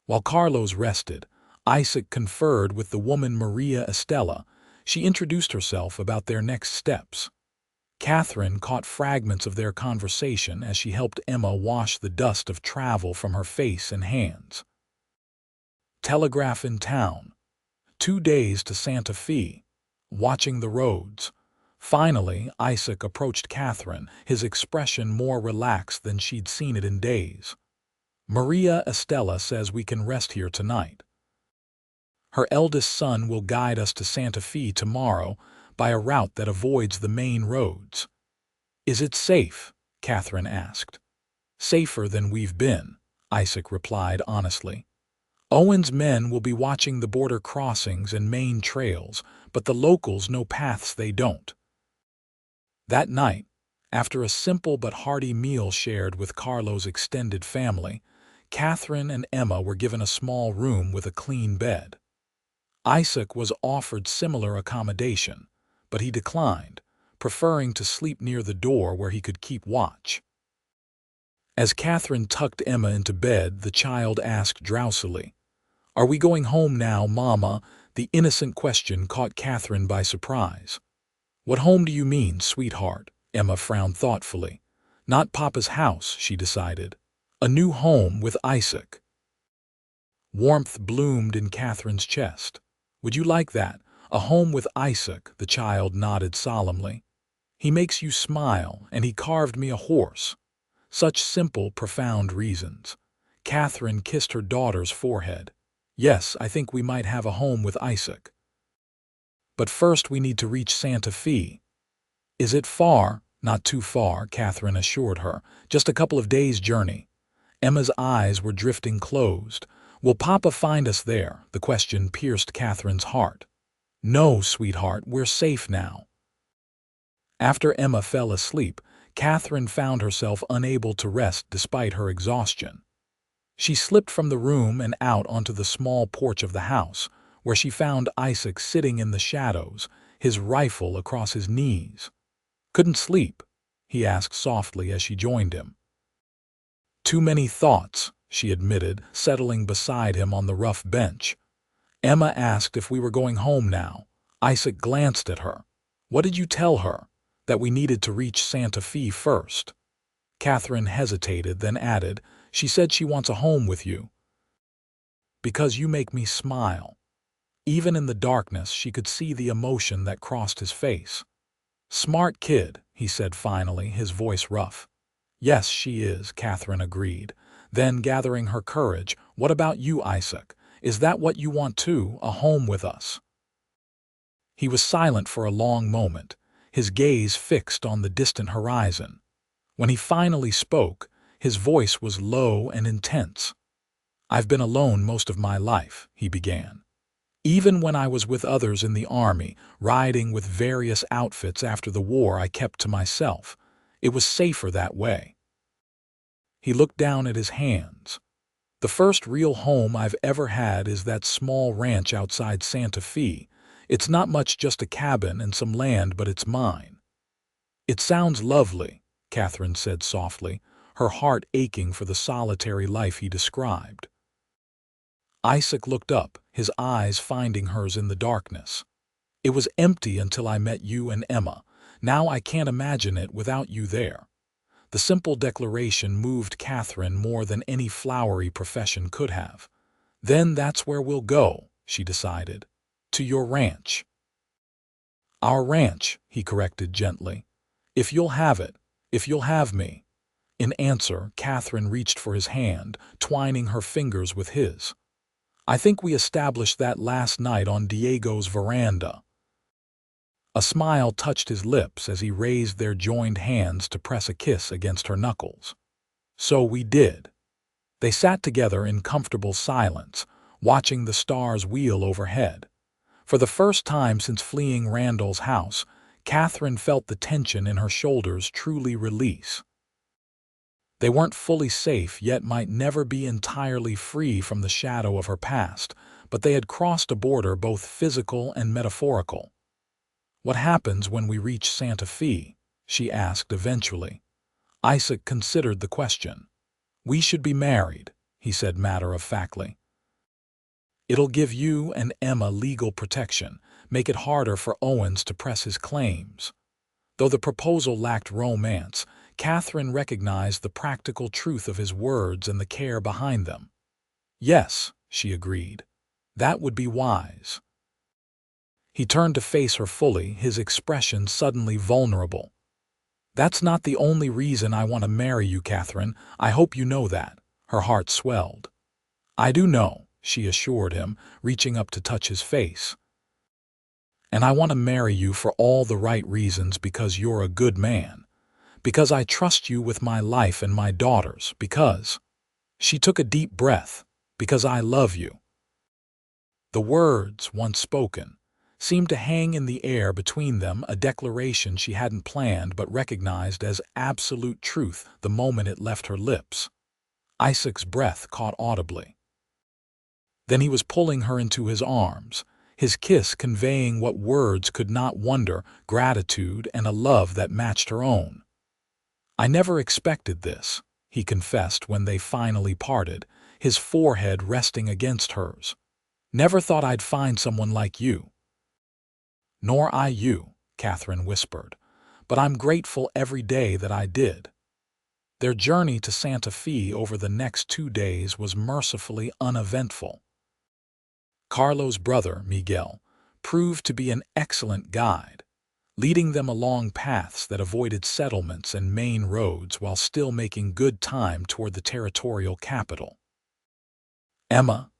While Carlos rested, Isaac conferred with the woman Maria Estela. She introduced herself about their next steps. Catherine caught fragments of their conversation as she helped Emma wash the dust of travel from her face and hands. Telegraph in town. 2 days to Santa Fe. Watching the roads. Finally, Isaac approached Catherine, his expression more relaxed than she'd seen it in days. "Maria Estela says we can rest here tonight. Her eldest son will guide us to Santa Fe tomorrow by a route that avoids the main roads." "Is it safe?" Catherine asked. "Safer than we've been," Isaac replied honestly. "Owens' men will be watching the border crossings and main trails, but the locals know paths they don't." That night, after a simple but hearty meal shared with Carlos' extended family, Catherine and Emma were given a small room with a clean bed. Isaac was offered similar accommodation, but he declined, preferring to sleep near the door where he could keep watch. As Catherine tucked Emma into bed, the child asked drowsily, "Are we going home now, Mama?" The innocent question caught Catherine by surprise. "What home do you mean, sweetheart?" Emma frowned thoughtfully. "Not Papa's house," she decided. "A new home with Isaac." Warmth bloomed in Catherine's chest. "Would you like that? A home with Isaac," the child nodded solemnly. "He makes you smile, and he carved me a horse." Such simple, profound reasons. Catherine kissed her daughter's forehead. "Yes, I think we might have a home with Isaac. But first we need to reach Santa Fe." "Is it far?" "Not too far," Catherine assured her. "Just a couple of days' journey." Emma's eyes were drifting closed. "Will Papa find us there?" The question pierced Catherine's heart. "No, sweetheart, we're safe now." After Emma fell asleep, Catherine found herself unable to rest despite her exhaustion. She slipped from the room and out onto the small porch of the house, where she found Isaac sitting in the shadows, his rifle across his knees. "Couldn't sleep?" he asked softly as she joined him. "Too many thoughts," she admitted, settling beside him on the rough bench. Emma asked if we were going home now. Isaac glanced at her. "What did you tell her?" "That we needed to reach Santa Fe first." Catherine hesitated, then added, "She said she wants a home with you." "Because you make me smile." Even in the darkness, she could see the emotion that crossed his face. "Smart kid," he said finally, his voice rough. "Yes, she is," Catherine agreed. Then, gathering her courage, "What about you, Isaac? Is that what you want too, a home with us?" He was silent for a long moment, his gaze fixed on the distant horizon. When he finally spoke, his voice was low and intense. "I've been alone most of my life," he began. "Even when I was with others in the army, riding with various outfits after the war, I kept to myself. It was safer that way." He looked down at his hands. "The first real home I've ever had is that small ranch outside Santa Fe. It's not much, just a cabin and some land, but it's mine." "It sounds lovely," Catherine said softly, her heart aching for the solitary life he described. Isaac looked up, his eyes finding hers in the darkness. "It was empty until I met you and Emma. Now I can't imagine it without you there." The simple declaration moved Catherine more than any flowery profession could have. "Then that's where we'll go," she decided. "To your ranch." "Our ranch," he corrected gently. "If you'll have it, if you'll have me." In answer, Catherine reached for his hand, twining her fingers with his. "I think we established that last night on Diego's veranda." A smile touched his lips as he raised their joined hands to press a kiss against her knuckles. "So we did." They sat together in comfortable silence, watching the stars wheel overhead. For the first time since fleeing Randall's house, Catherine felt the tension in her shoulders truly release. They weren't fully safe, yet might never be entirely free from the shadow of her past, but they had crossed a border both physical and metaphorical. "What happens when we reach Santa Fe?" she asked eventually. Isaac considered the question. "We should be married," he said matter-of-factly. "It'll give you and Emma legal protection, make it harder for Owens to press his claims." Though the proposal lacked romance, Catherine recognized the practical truth of his words and the care behind them. "Yes," she agreed. "That would be wise." He turned to face her fully, his expression suddenly vulnerable. "That's not the only reason I want to marry you, Catherine. I hope you know that." Her heart swelled. "I do know," she assured him, reaching up to touch his face. "And I want to marry you for all the right reasons, because you're a good man. Because I trust you with my life and my daughters. Because—" She took a deep breath. "Because I love you." The words, once spoken, seemed to hang in the air between them, a declaration she hadn't planned but recognized as absolute truth the moment it left her lips. Isaac's breath caught audibly. Then he was pulling her into his arms, his kiss conveying what words could not: wonder, gratitude, and a love that matched her own. "I never expected this," he confessed when they finally parted, his forehead resting against hers. "Never thought I'd find someone like you." "Nor I you," Catherine whispered, "but I'm grateful every day that I did." Their journey to Santa Fe over the next 2 days was mercifully uneventful. Carlo's brother, Miguel, proved to be an excellent guide, leading them along paths that avoided settlements and main roads while still making good time toward the territorial capital. Emma,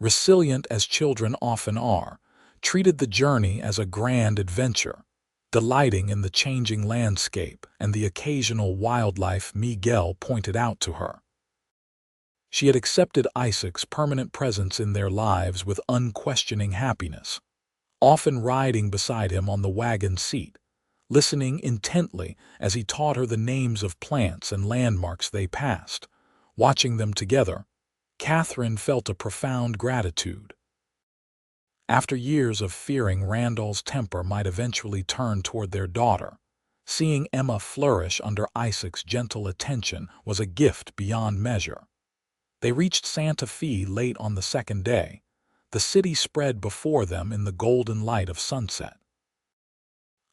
resilient as children often are, treated the journey as a grand adventure, delighting in the changing landscape and the occasional wildlife Miguel pointed out to her. She had accepted Isaac's permanent presence in their lives with unquestioning happiness, often riding beside him on the wagon seat, listening intently as he taught her the names of plants and landmarks they passed. Watching them together, Catherine felt a profound gratitude. After years of fearing Randall's temper might eventually turn toward their daughter, seeing Emma flourish under Isaac's gentle attention was a gift beyond measure. They reached Santa Fe late on the second day, the city spread before them in the golden light of sunset.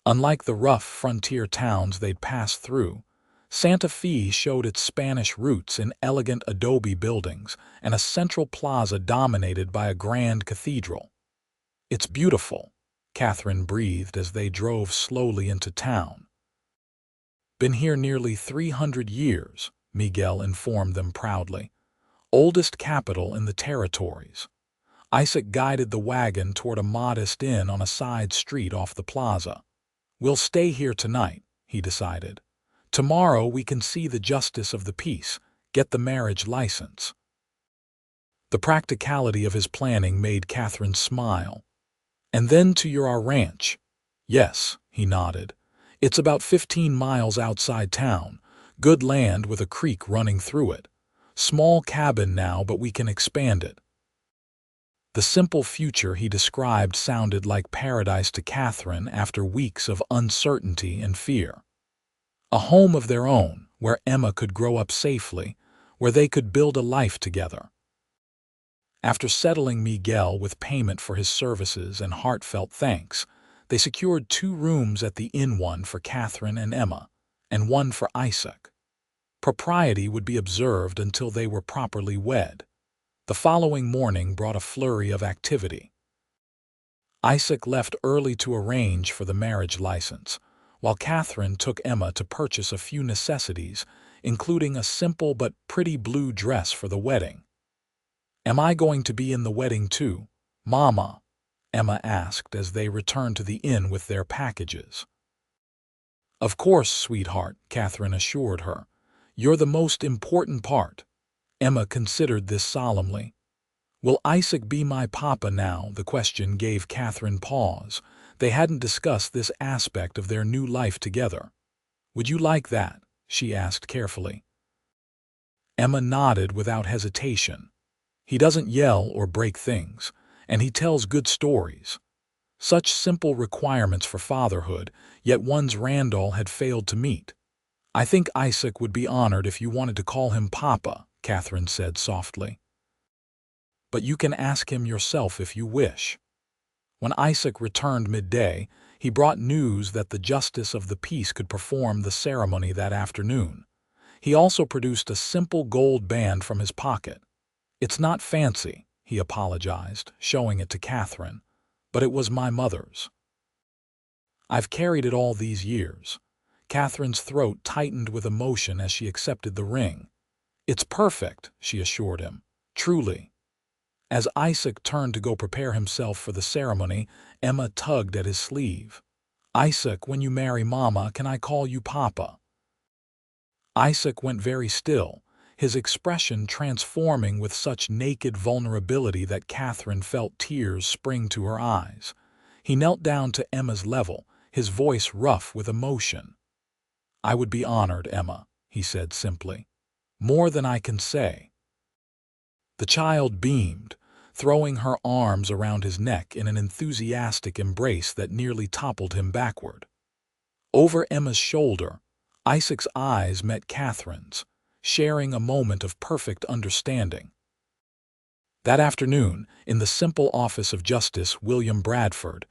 Unlike the rough frontier towns they'd passed through, Santa Fe showed its Spanish roots in elegant adobe buildings and a central plaza dominated by a grand cathedral. "It's beautiful," Catherine breathed as they drove slowly into town. "Been here nearly 300 years, Miguel informed them proudly. "Oldest capital in the territories." Isaac guided the wagon toward a modest inn on a side street off the plaza. "We'll stay here tonight," he decided. "Tomorrow we can see the justice of the peace, get the marriage license." The practicality of his planning made Catherine smile. "And then to your ranch." "Yes," he nodded. "It's about 15 miles outside town, good land with a creek running through it. Small cabin now, but we can expand it." The simple future he described sounded like paradise to Catherine after weeks of uncertainty and fear. A home of their own, where Emma could grow up safely, where they could build a life together. After settling Miguel with payment for his services and heartfelt thanks, they secured 2 rooms at the inn, one for Catherine and Emma, and one for Isaac. Propriety would be observed until they were properly wed. The following morning brought a flurry of activity. Isaac left early to arrange for the marriage license, while Catherine took Emma to purchase a few necessities, including a simple but pretty blue dress for the wedding. "Am I going to be in the wedding too, Mama?" Emma asked as they returned to the inn with their packages. "Of course, sweetheart," Catherine assured her. "You're the most important part." Emma considered this solemnly. "Will Isaac be my papa now?" The question gave Catherine pause. They hadn't discussed this aspect of their new life together. "Would you like that?" she asked carefully. Emma nodded without hesitation. "He doesn't yell or break things, and he tells good stories." Such simple requirements for fatherhood, yet ones Randall had failed to meet. "I think Isaac would be honored if you wanted to call him Papa," Catherine said softly. "But you can ask him yourself if you wish." When Isaac returned midday, he brought news that the justice of the peace could perform the ceremony that afternoon. He also produced a simple gold band from his pocket. "It's not fancy," he apologized, showing it to Catherine, "but it was my mother's. I've carried it all these years." Catherine's throat tightened with emotion as she accepted the ring. "It's perfect," she assured him. "Truly." As Isaac turned to go prepare himself for the ceremony, Emma tugged at his sleeve. "Isaac, when you marry Mama, can I call you Papa?" Isaac went very still, his expression transforming with such naked vulnerability that Catherine felt tears spring to her eyes. He knelt down to Emma's level, his voice rough with emotion. "I would be honored, Emma," he said simply. "More than I can say." The child beamed, throwing her arms around his neck in an enthusiastic embrace that nearly toppled him backward. Over Emma's shoulder, Isaac's eyes met Catherine's, sharing a moment of perfect understanding. That afternoon, in the simple office of Justice William Bradford,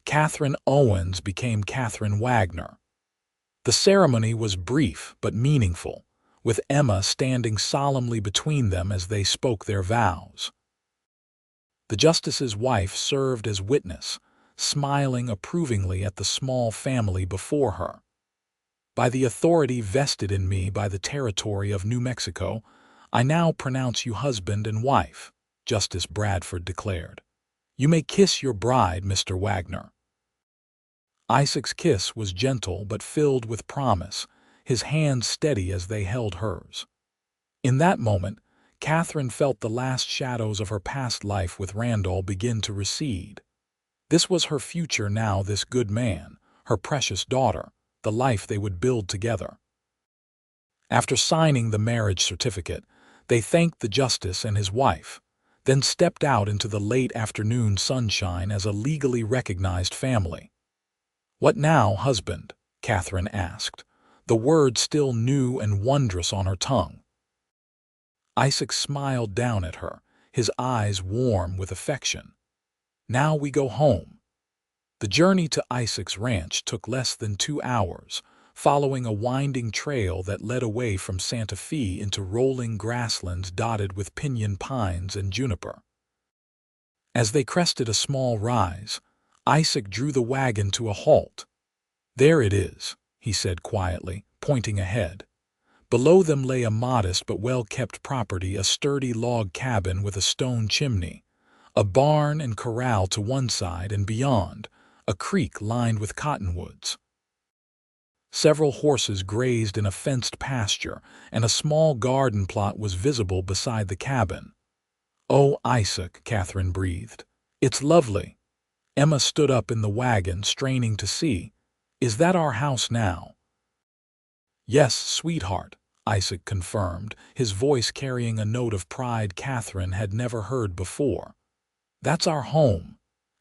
Catherine Owens became Catherine Wagner. The ceremony was brief but meaningful, with Emma standing solemnly between them as they spoke their vows. The justice's wife served as witness, smiling approvingly at the small family before her. "By the authority vested in me by the territory of New Mexico, I now pronounce you husband and wife," Justice Bradford declared. "You may kiss your bride, Mr. Wagner." Isaac's kiss was gentle but filled with promise, his hands steady as they held hers. In that moment, Catherine felt the last shadows of her past life with Randall begin to recede. This was her future now, this good man, her precious daughter, the life they would build together. After signing the marriage certificate, they thanked the justice and his wife, then stepped out into the late afternoon sunshine as a legally recognized family. "What now, husband?" Catherine asked, the word still new and wondrous on her tongue. Isaac smiled down at her, his eyes warm with affection. "Now we go home." The journey to Isaac's ranch took less than 2 hours, following a winding trail that led away from Santa Fe into rolling grasslands dotted with pinyon pines and juniper. As they crested a small rise, Isaac drew the wagon to a halt. "There it is," he said quietly, pointing ahead. Below them lay a modest but well-kept property, a sturdy log cabin with a stone chimney, a barn and corral to one side, and beyond, a creek lined with cottonwoods. Several horses grazed in a fenced pasture, and a small garden plot was visible beside the cabin. "Oh, Isaac," Catherine breathed. "It's lovely." Emma stood up in the wagon, straining to see. "Is that our house now?" "Yes, sweetheart," Isaac confirmed, his voice carrying a note of pride Catherine had never heard before. "That's our home."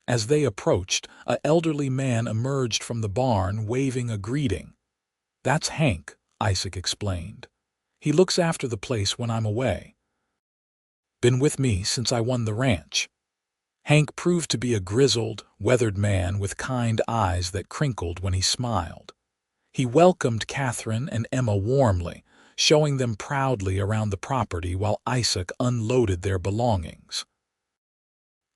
As they approached, an elderly man emerged from the barn, waving a greeting. "That's Hank," Isaac explained. "He looks after the place when I'm away. Been with me since I won the ranch." Hank proved to be a grizzled, weathered man with kind eyes that crinkled when he smiled. He welcomed Catherine and Emma warmly, showing them proudly around the property while Isaac unloaded their belongings.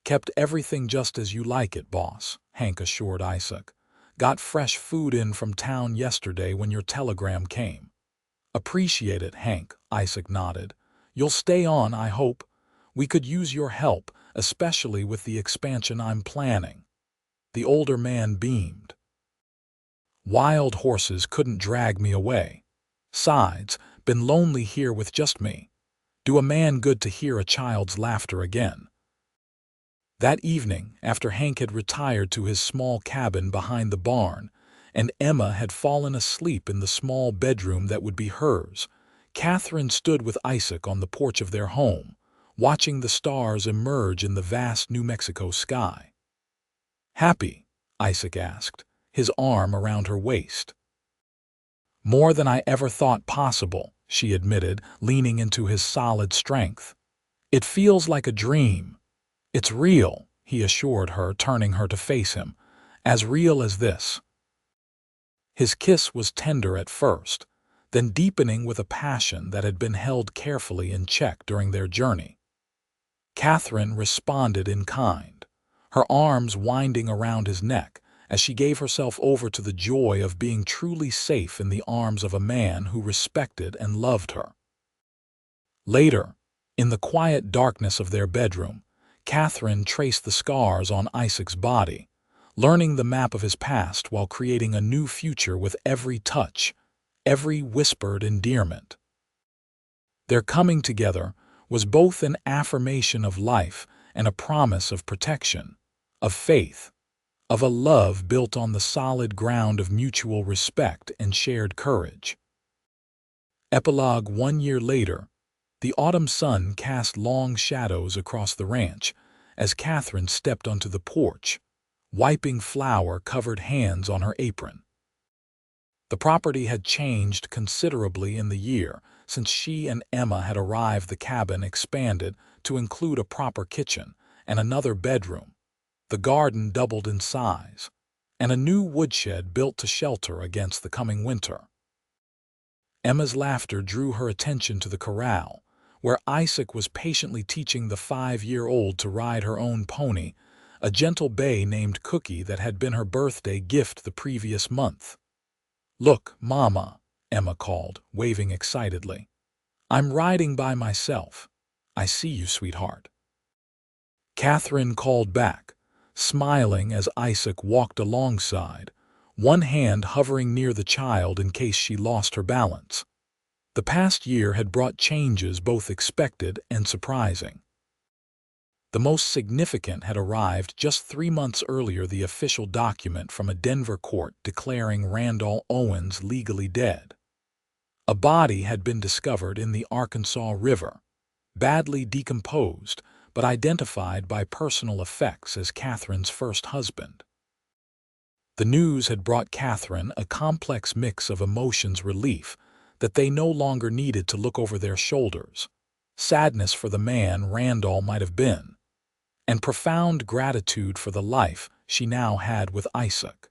"Kept everything just as you like it, boss," Hank assured Isaac. "Got fresh food in from town yesterday when your telegram came." "Appreciate it, Hank," Isaac nodded. "You'll stay on, I hope. We could use your help, especially with the expansion I'm planning." The older man beamed. "Wild horses couldn't drag me away. Sides, been lonely here with just me. Do a man good to hear a child's laughter again." That evening, after Hank had retired to his small cabin behind the barn, and Emma had fallen asleep in the small bedroom that would be hers, Catherine stood with Isaac on the porch of their home, watching the stars emerge in the vast New Mexico sky. "Happy?" Isaac asked, his arm around her waist. "More than I ever thought possible," she admitted, leaning into his solid strength. "It feels like a dream." "It's real," he assured her, turning her to face him. "As real as this." His kiss was tender at first, then deepening with a passion that had been held carefully in check during their journey. Catherine responded in kind, her arms winding around his neck as she gave herself over to the joy of being truly safe in the arms of a man who respected and loved her. Later, in the quiet darkness of their bedroom, Catherine traced the scars on Isaac's body, learning the map of his past while creating a new future with every touch, every whispered endearment. Their coming together was both an affirmation of life and a promise of protection, of faith, of a love built on the solid ground of mutual respect and shared courage. Epilogue: 1 year later, the autumn sun cast long shadows across the ranch as Catherine stepped onto the porch, wiping flour-covered hands on her apron. The property had changed considerably in the year since she and Emma had arrived. The cabin expanded to include a proper kitchen and another bedroom. The garden doubled in size, and a new woodshed built to shelter against the coming winter. Emma's laughter drew her attention to the corral, where Isaac was patiently teaching the 5-year-old to ride her own pony, a gentle bay named Cookie that had been her birthday gift the previous month. "Look, Mama," Emma called, waving excitedly. "I'm riding by myself. I see you, sweetheart." Catherine called back, smiling as Isaac walked alongside, one hand hovering near the child in case she lost her balance. The past year had brought changes both expected and surprising. The most significant had arrived just 3 months earlier, the official document from a Denver court declaring Randall Owens legally dead. A body had been discovered in the Arkansas River, badly decomposed but identified by personal effects as Catherine's first husband. The news had brought Catherine a complex mix of emotions: relief that they no longer needed to look over their shoulders, sadness for the man Randall might have been, and profound gratitude for the life she now had with Isaac.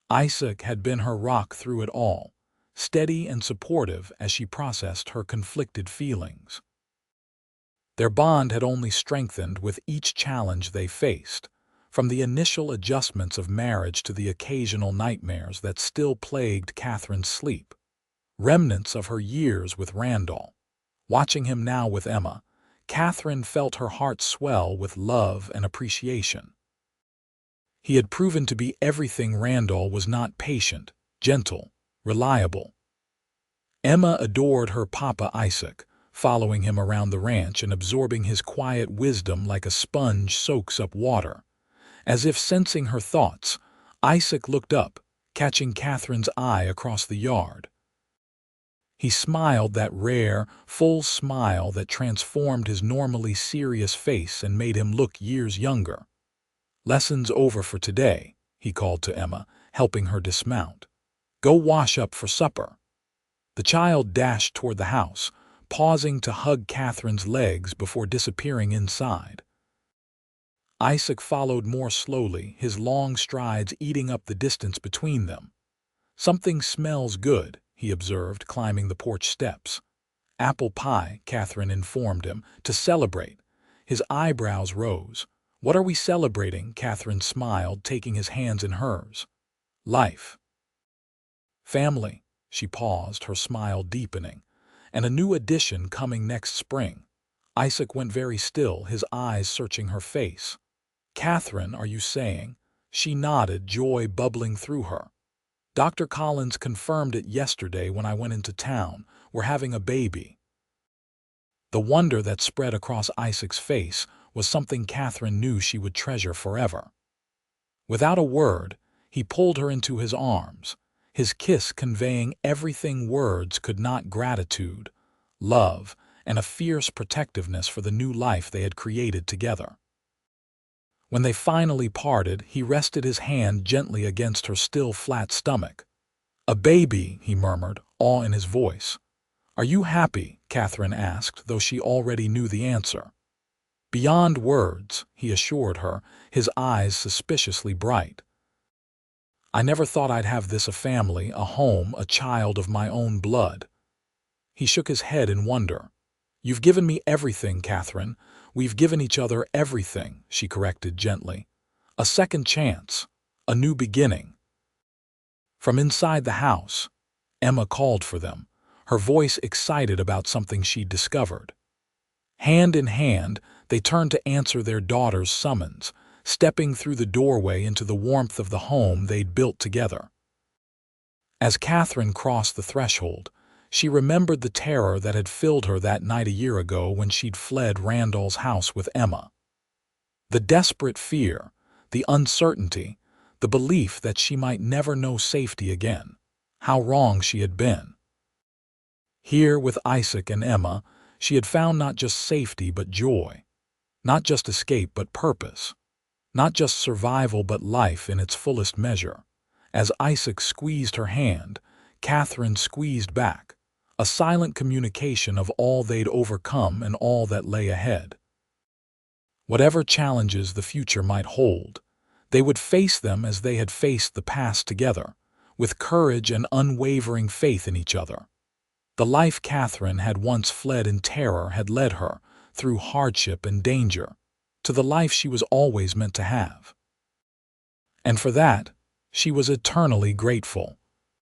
Isaac had been her rock through it all, steady and supportive as she processed her conflicted feelings. Their bond had only strengthened with each challenge they faced, from the initial adjustments of marriage to the occasional nightmares that still plagued Catherine's sleep, remnants of her years with Randall. Watching him now with Emma, Catherine felt her heart swell with love and appreciation. He had proven to be everything Randall was not: patient, gentle, reliable. Emma adored her papa Isaac, following him around the ranch and absorbing his quiet wisdom like a sponge soaks up water. As if sensing her thoughts, Isaac looked up, catching Catherine's eye across the yard. He smiled, that rare, full smile that transformed his normally serious face and made him look years younger. "Lessons over for today," he called to Emma, helping her dismount. "Go wash up for supper." The child dashed toward the house, pausing to hug Catherine's legs before disappearing inside. Isaac followed more slowly, his long strides eating up the distance between them. "Something smells good," he observed, climbing the porch steps. "Apple pie," Catherine informed him, "to celebrate." His eyebrows rose. "What are we celebrating?" Catherine smiled, taking his hands in hers. "Life." "Family." She paused, her smile deepening. "And a new addition coming next spring." Isaac went very still, his eyes searching her face. "Catherine, are you saying?" She nodded, joy bubbling through her. "Dr. Collins confirmed it yesterday when I went into town. We're having a baby." The wonder that spread across Isaac's face was something Catherine knew she would treasure forever. Without a word, he pulled her into his arms, his kiss conveying everything words could not: gratitude, love, and a fierce protectiveness for the new life they had created together. When they finally parted, he rested his hand gently against her still flat stomach. "A baby," he murmured, awe in his voice. "Are you happy?" Catherine asked, though she already knew the answer. "Beyond words," he assured her, his eyes suspiciously bright. "I never thought I'd have this: a family, a home, a child of my own blood." He shook his head in wonder. "You've given me everything, Catherine. We've given each other everything," she corrected gently. "A second chance, a new beginning." From inside the house, Emma called for them, her voice excited about something she'd discovered. Hand in hand, they turned to answer their daughter's summons, stepping through the doorway into the warmth of the home they'd built together. As Catherine crossed the threshold, she remembered the terror that had filled her that night a year ago when she'd fled Randall's house with Emma. The desperate fear, the uncertainty, the belief that she might never know safety again. How wrong she had been. Here, with Isaac and Emma, she had found not just safety but joy. Not just escape but purpose. Not just survival but life in its fullest measure. As Isaac squeezed her hand, Catherine squeezed back, a silent communication of all they'd overcome and all that lay ahead. Whatever challenges the future might hold, they would face them as they had faced the past together, with courage and unwavering faith in each other. The life Catherine had once fled in terror had led her, through hardship and danger, to the life she was always meant to have. And for that, she was eternally grateful.